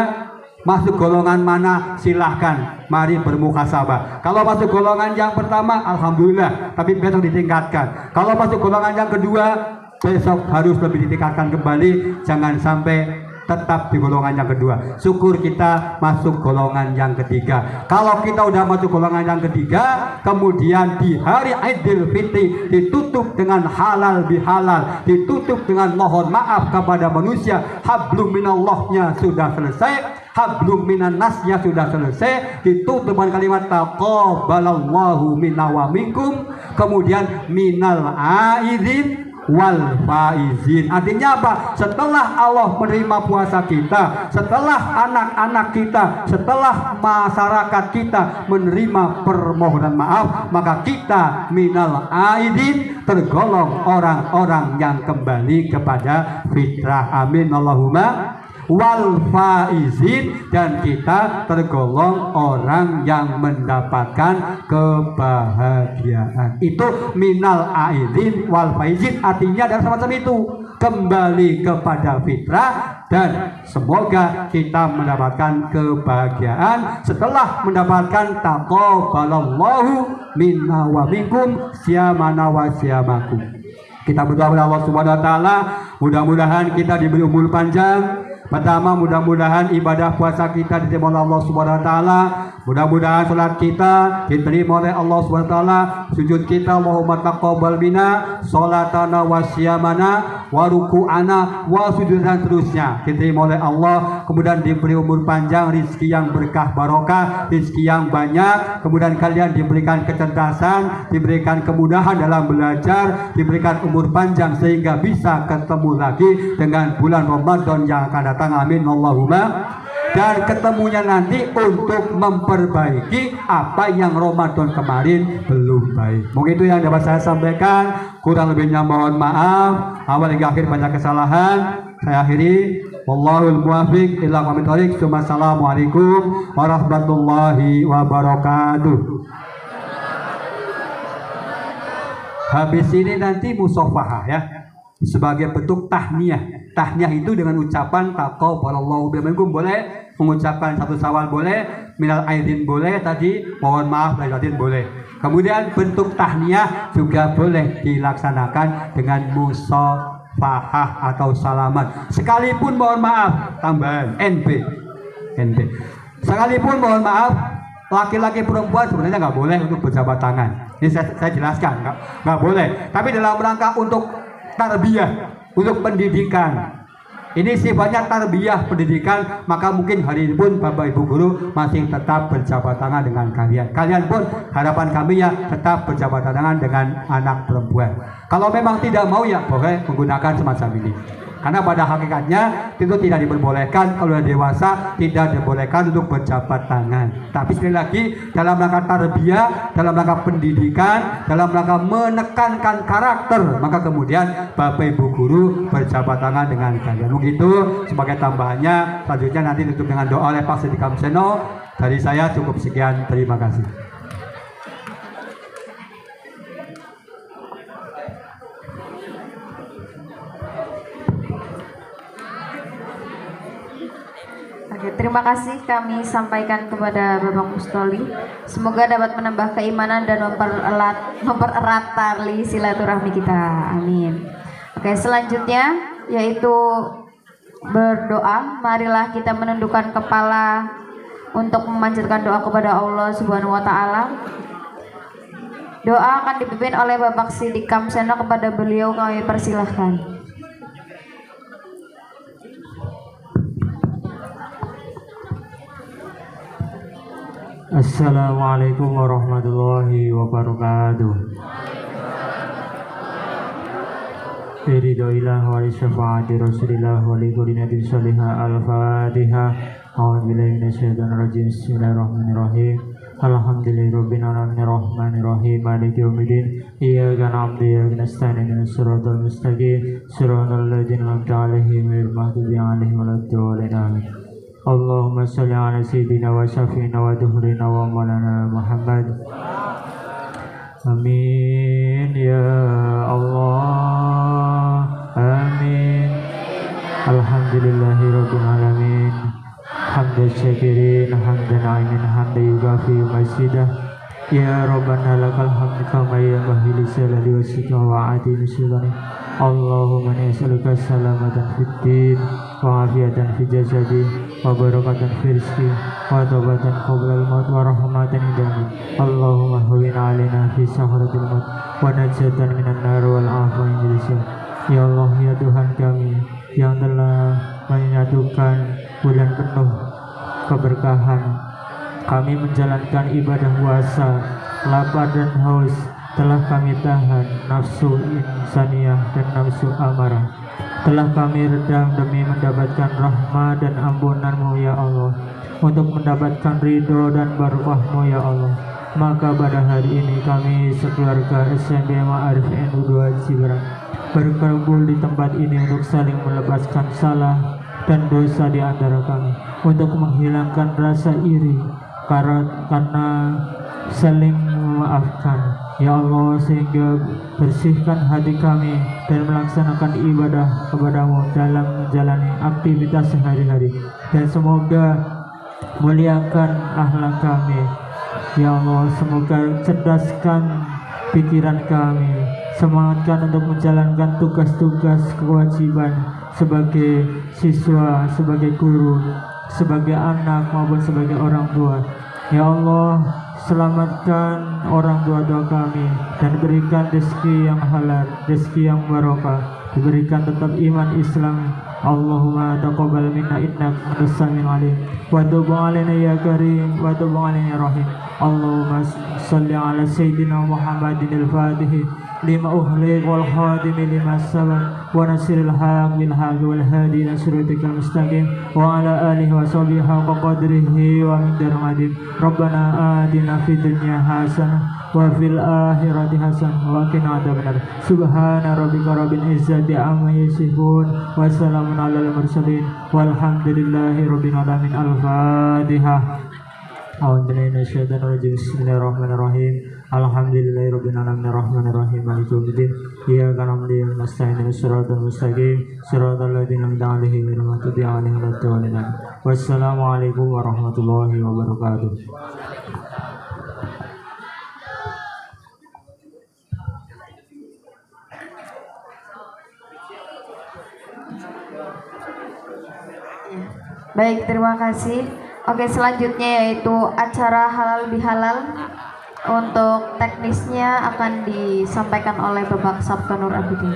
masuk golongan mana silahkan, mari bermuhasabah. Kalau masuk golongan yang pertama, alhamdulillah, tapi besok ditingkatkan. Kalau masuk golongan yang kedua, besok harus lebih ditingkatkan kembali. Jangan sampai tetap di golongan yang kedua. Syukur kita masuk golongan yang ketiga. Kalau kita udah masuk golongan yang ketiga, kemudian di hari Idul Fitri ditutup dengan halal bihalal, ditutup dengan mohon maaf kepada manusia, hablum minallahnya sudah selesai, hablum minan nasnya sudah selesai, ditutup dengan kalimat taqabbalallahu minna wa minkum, kemudian minal aidin wal faizin. Artinya apa? Setelah Allah menerima puasa kita, setelah anak-anak kita, setelah masyarakat kita menerima permohonan maaf, maka kita minal aidin, tergolong orang-orang yang kembali kepada fitrah. Amin Allahumma. Wal faizin, dan kita tergolong orang yang mendapatkan kebahagiaan. Itu minal aidin wal faizin, artinya adalah semacam itu, kembali kepada fitrah, dan semoga kita mendapatkan kebahagiaan setelah mendapatkan taqabbalallahu minna wa minkum syamana wa syamakum. Kita berdoa kepada Allah Subhanahu wa taala, mudah-mudahan kita diberi umur panjang. Pertama, mudah-mudahan ibadah puasa kita diterima oleh Allah Subhanahu wa taala. Mudah-mudahan salat kita diterima oleh Allah Subhanahu wa taala. Sujud kita Allahumma taqabbal minna salatana wa siyamana wa ruku'ana wa sujud, dan seterusnya diterima oleh Allah. Kemudian diberi umur panjang, rezeki yang berkah barokah, rezeki yang banyak. Kemudian kalian diberikan kecerdasan, diberikan kemudahan dalam belajar, diberikan umur panjang sehingga bisa ketemu lagi dengan bulan Ramadan yang akan datang. Amin Allahumma. dan ketemunya nanti untuk memperbaiki apa yang Ramadan kemarin belum baik. Mungkin itu yang dapat saya sampaikan, kurang lebihnya mohon maaf. Awal hingga akhir banyak kesalahan, saya akhiri. Wallahul muwaffiq ila aqwamit thoriq. Assalamualaikum warahmatullahi wabarakatuh. Habis ini nanti musafahah ya, sebagai bentuk tahniah. Tahniah itu dengan ucapan taqabbalallahu minkum, boleh mengucapkan satu Syawal, boleh minal aidin, boleh tadi mohon maaf lahir batin, boleh. Kemudian bentuk tahniah juga boleh dilaksanakan dengan musafahah atau salaman. Sekalipun mohon maaf, tambahan NB. Sekalipun mohon maaf, laki-laki perempuan sebenarnya nggak boleh untuk berjabat tangan. Ini saya jelaskan, nggak boleh. Tapi dalam rangka untuk tarbiyah, untuk pendidikan, ini sifatnya tarbiyah pendidikan, maka mungkin hari ini pun Bapak Ibu Guru masih tetap berjabat tangan dengan kalian. Kalian pun harapan kami ya tetap berjabat tangan dengan anak perempuan. Kalau memang tidak mau ya boleh menggunakan semacam ini. Karena pada hakikatnya itu tidak diperbolehkan, kalau sudah dewasa tidak diperbolehkan untuk berjabat tangan. Tapi sekali lagi dalam rangka tarbiyah, dalam rangka pendidikan, dalam rangka menekankan karakter, maka kemudian Bapak Ibu Guru berjabat tangan dengan kalian. Begitu sebagai tambahannya. Selanjutnya nanti tutup dengan doa oleh Pak Siddiq Kamseno. Dari saya cukup sekian, terima kasih. Oke, terima kasih kami sampaikan kepada Bapak Mustoli. Semoga dapat menambah keimanan dan mempererat tali silaturahmi kita. Amin. Oke, selanjutnya yaitu berdoa. Marilah kita menundukkan kepala untuk memanjatkan doa kepada Allah Subhanahu wa taala. Doa akan dipimpin oleh Bapak Siddiq Kamseno, kepada beliau kami persilahkan. Assalamualaikum warahmatullahi wabarakatuh. Ridhoillah wa syafaati Rasulillah wa li kulli nabiyyin salihah. Al-Fatihah. A'udzubillahi minasyaitonir rajim. Bismillahirrahmanirrahim. Alhamdulillahirabbil alamin arrahmanir rahim maliki yaumiddin. Iyyaka na'budu wa iyyaka nasta'in ihdinas siratal mustaqim. Shiratal ladzina an'amta 'alaihim ghairil maghdubi 'alaihim waladdallin. Amin. Allahumma sholli ala sayyidina wa syafi'ina wa dhuhrina wa maulana Muhammad. Amin ya Allah. Amin. Alhamdulillahirabbil alamin. Hamdan syakirin, hamdan aimin, hamdan yugafi masjidah. Ya Rabbana lakal hamdu kama yanbaghi li jalali wajhika wa 'azimi sultanik. Allahumma nas'aluka salamatan fid din wa afiatan fi jasadi wa barakatan fi rizqi wa taubatan qabla al-maut wa rahmatan inda al-maut. Allahumma hawwin 'alaina fi sakratil maut wa najatan minan nar wal afwa min al. Ya Allah, ya Tuhan kami yang telah menyatukan bulan penuh keberkahan, kami menjalankan ibadah puasa, lapar dan haus telah kami tahan nafsu insaniyah dan nafsu amarah. Telah kami redam demi mendapatkan rahmat dan ampunan-Mu ya Allah, untuk mendapatkan ridho dan barokah-Mu ya Allah. Maka pada hari ini kami sekeluarga SMP Ma'arif NU 2 Ciberang berkumpul di tempat ini untuk saling melepaskan salah dan dosa di antara kami, untuk menghilangkan rasa iri karena saling memaafkan ya Allah, sehingga bersihkan hati kami dan melaksanakan ibadah kepada-Mu dalam menjalani aktivitas sehari-hari, dan semoga muliakan akhlak kami ya Allah. Semoga cerdaskan pikiran kami, semangatkan untuk menjalankan tugas-tugas kewajiban sebagai siswa, sebagai guru, sebagai anak maupun sebagai orang tua ya Allah. Selamatkan orang tua-tua kami dan berikan rezeki yang halal, rezeki yang barokah, diberikan tetap iman Islam. Allahumma taqabbal minna innaka antas samiul alim wa tub 'alaina ya karim wa tub 'alaina ya rahim. Allahumma shalli ala sayyidina Muhammadin al-fatih لما أهلك والخاتم لما سبق ونصر الحق بالحق والهادي إلى صراطك المستقيم وعلى آله وصحبه حق قدره ومقداره العظيم ربنا آتنا في الدنيا حسنة وفي الآخرة حسنة وقنا عذاب النار سبحان ربك رب العزة عما يصفون وسلام على المرسلين والحمد لله رب العالمين الفاتحة Bismillahirrahmanirrahim. Alhamdulillahirabbil alamin arrahmanirrahim maliki yaumiddin. Iyyaka na'budu wa iyyaka nasta'in ihdinas siratal mustaqim siratal ladzina an'amta 'alaihim ghairil maghdubi 'alaihim waladdallin. Wassalamualaikum warahmatullahi wabarakatuh. Baik, terima kasih. Oke, selanjutnya yaitu acara halal bihalal. Untuk teknisnya akan disampaikan oleh Bapak Sabto Nur Abidin.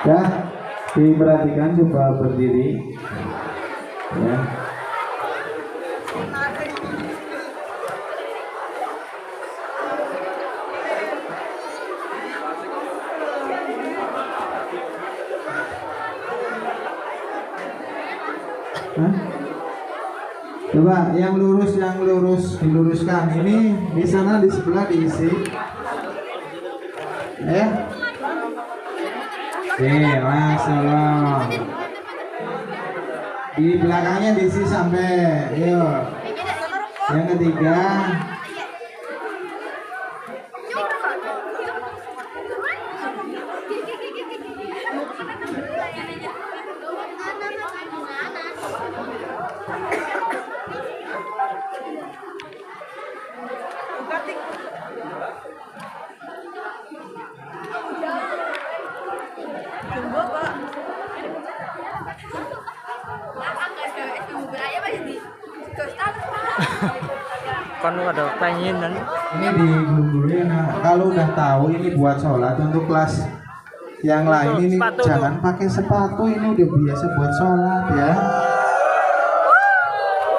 Ya, diperhatikan coba berdiri. Ya. Hah? Coba yang lurus diluruskan. Ini di sana di sebelah diisi. Ya. Masalah. Di belakangnya diisi sampai. Yuk. Yang ketiga. Kan ada pengenan Ini digulung-gulungin. Nah, kalau udah tahu ini buat sholat untuk kelas yang lain ini sepatu jangan pakai sepatu, ini udah biasa buat sholat ya.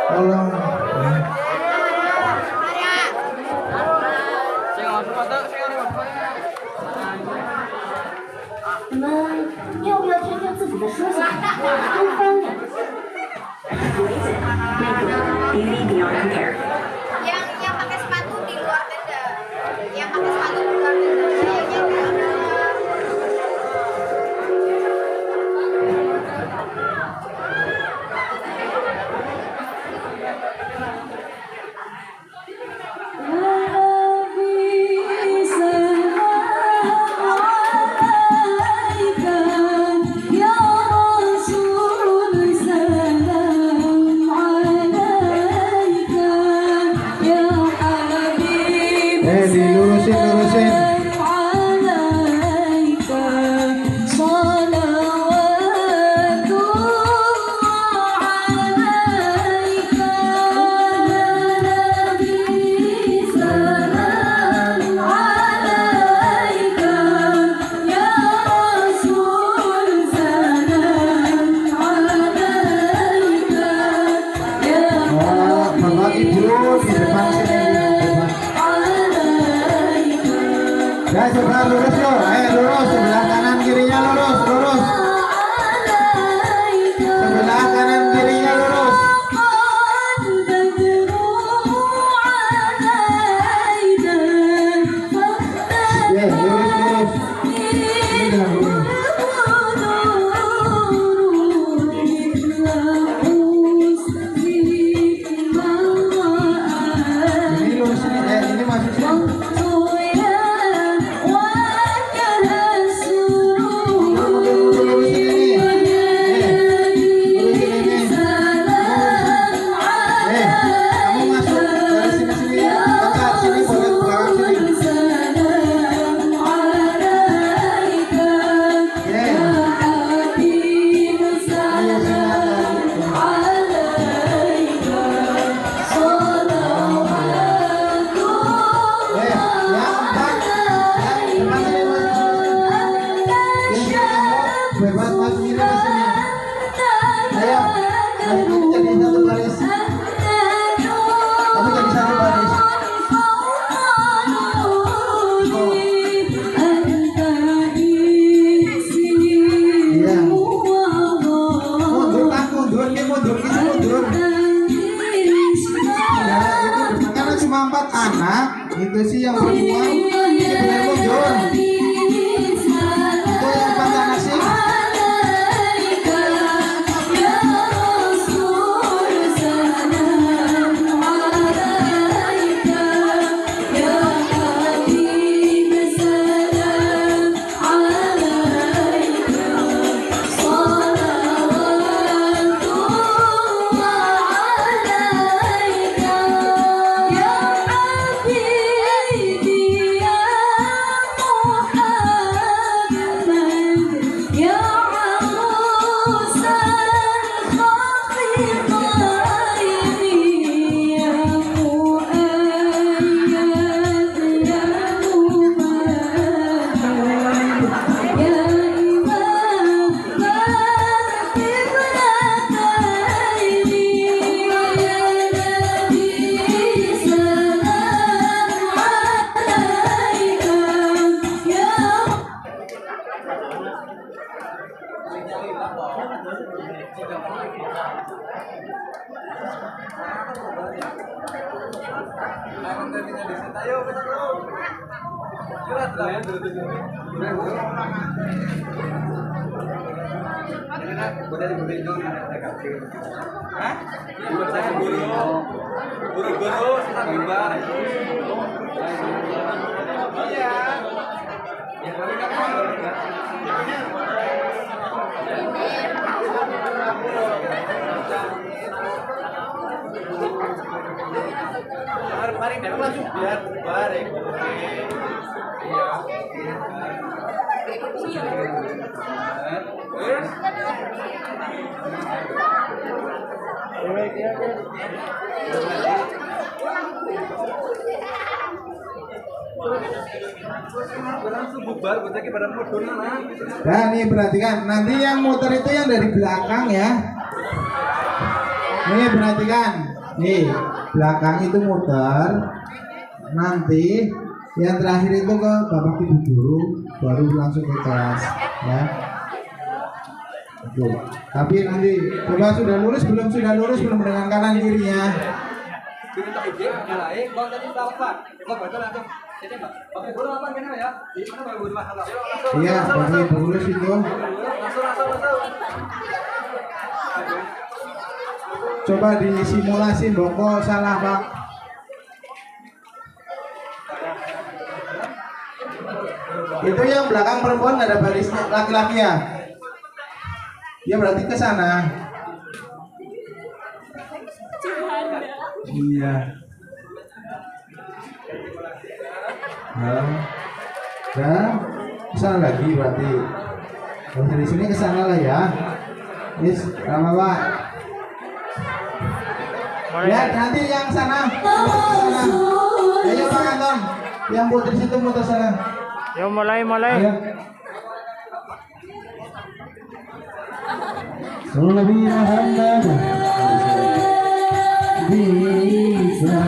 Tolong. Yang pakai sepatu di luar tenda. Yang pakai sepatu di luar tenda. Dilurusin. Bapak Ibu di depan sini. Ya, coba lurus yuk. Lurus sebelah kanan kirinya lurus. Sebelah kanan kirinya lurus. Ya, lurus. Ini jangan lurus. Ini lurus ini. Ini masuk sini. cuma 4 anak, itu sih yang perempuan. Ini benar mundur. Itu yang 4 anak sih. Nah, nih perhatikan, nanti yang muter itu yang dari belakang ya. Nih perhatikan, nih belakang itu muter. Nanti yang terakhir itu ke Bapak Ibu guru, baru langsung ke kelas ya. Oke. Tapi nanti coba sudah lurus belum dengan kanan kirinya. Iya, Bapak Ibu lurus itu. Coba disimulasi bongko salah Pak. Itu yang belakang perempuan ada barisnya laki-laki ya? Ya berarti ke sana. Iya. Nah, dan ke sana lagi berarti. Kalau dari sini ke sana lah ya. Yes, lama Pak. Ya nanti yang sana. Ayo Pak Anton, yang putri situ muter sana. Yo mulai. Ayo. Lebih Muhammad bisa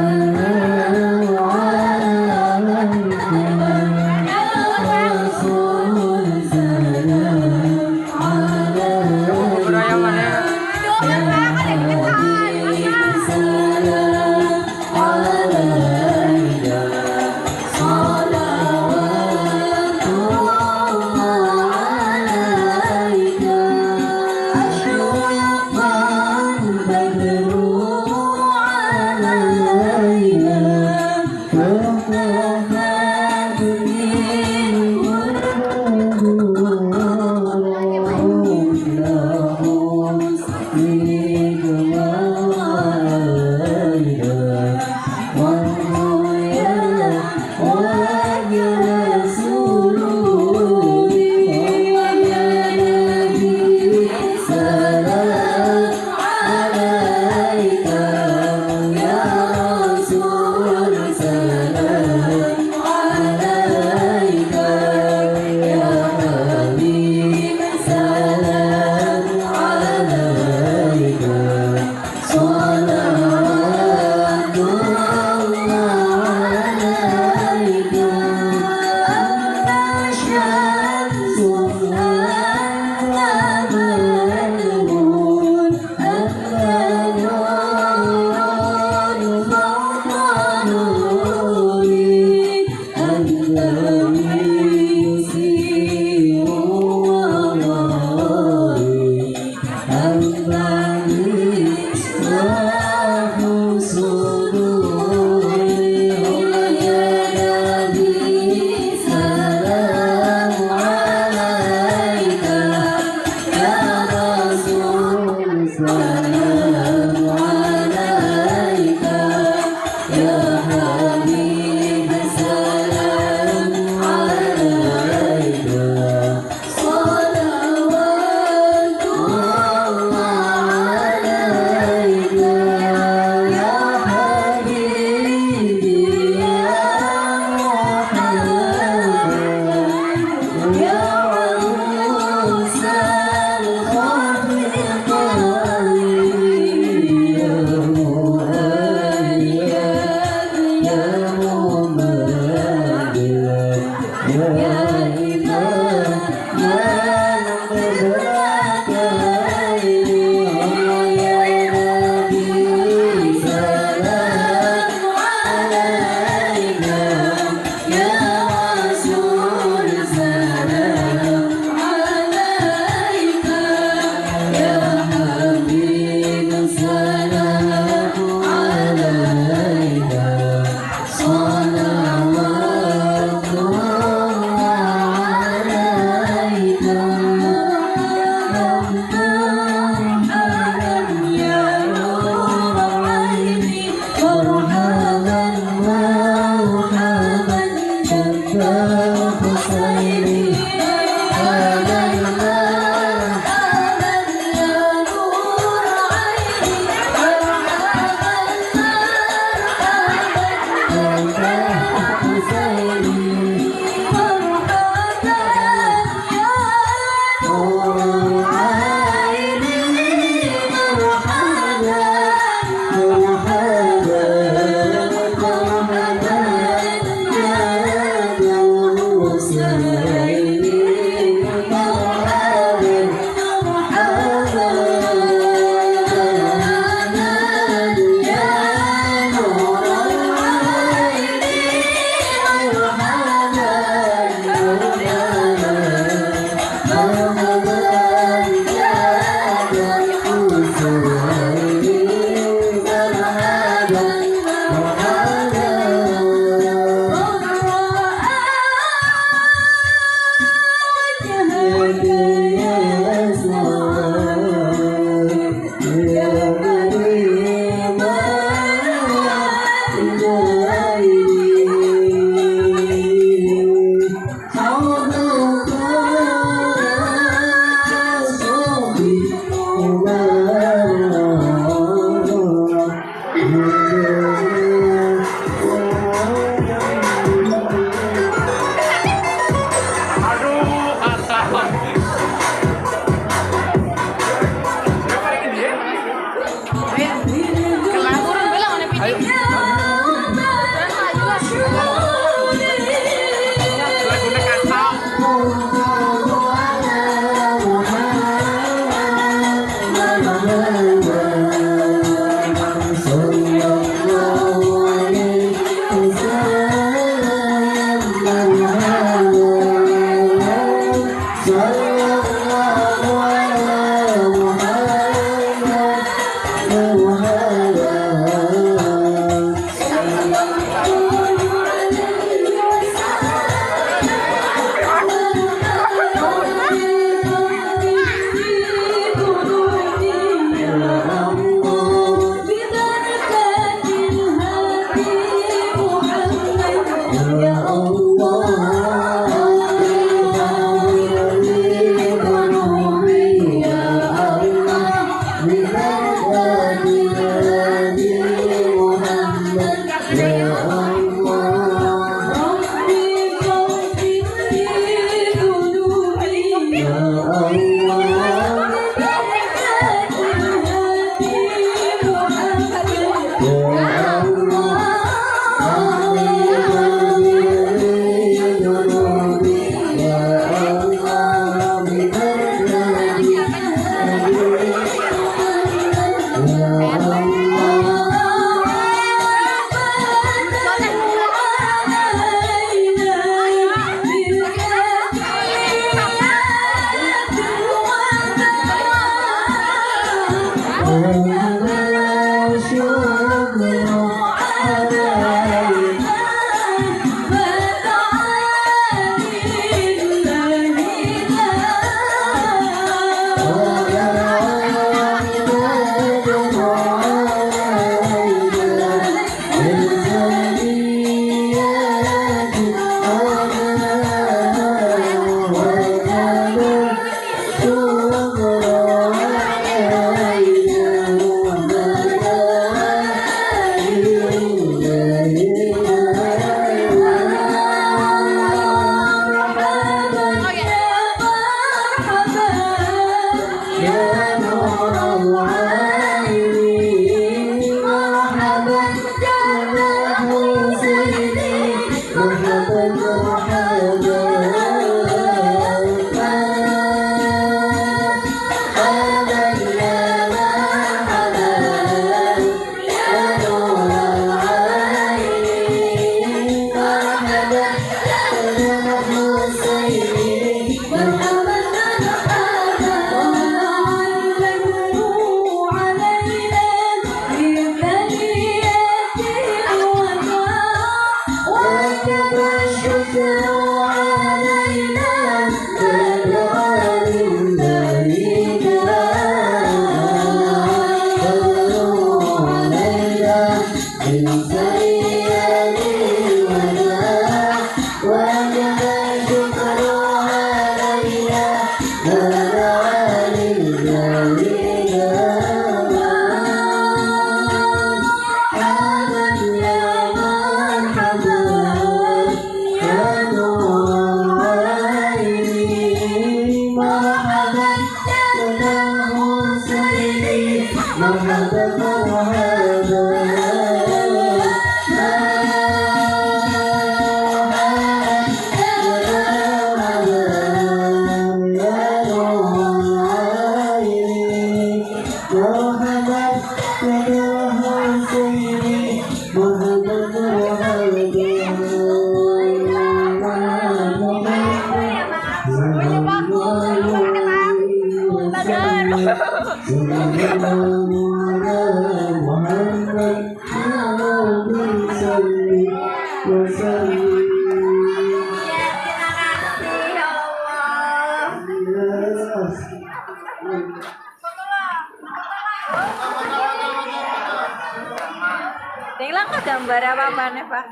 Tinggal ke gambar apa nih Pak?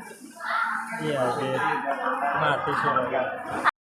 Iya, mati sudah.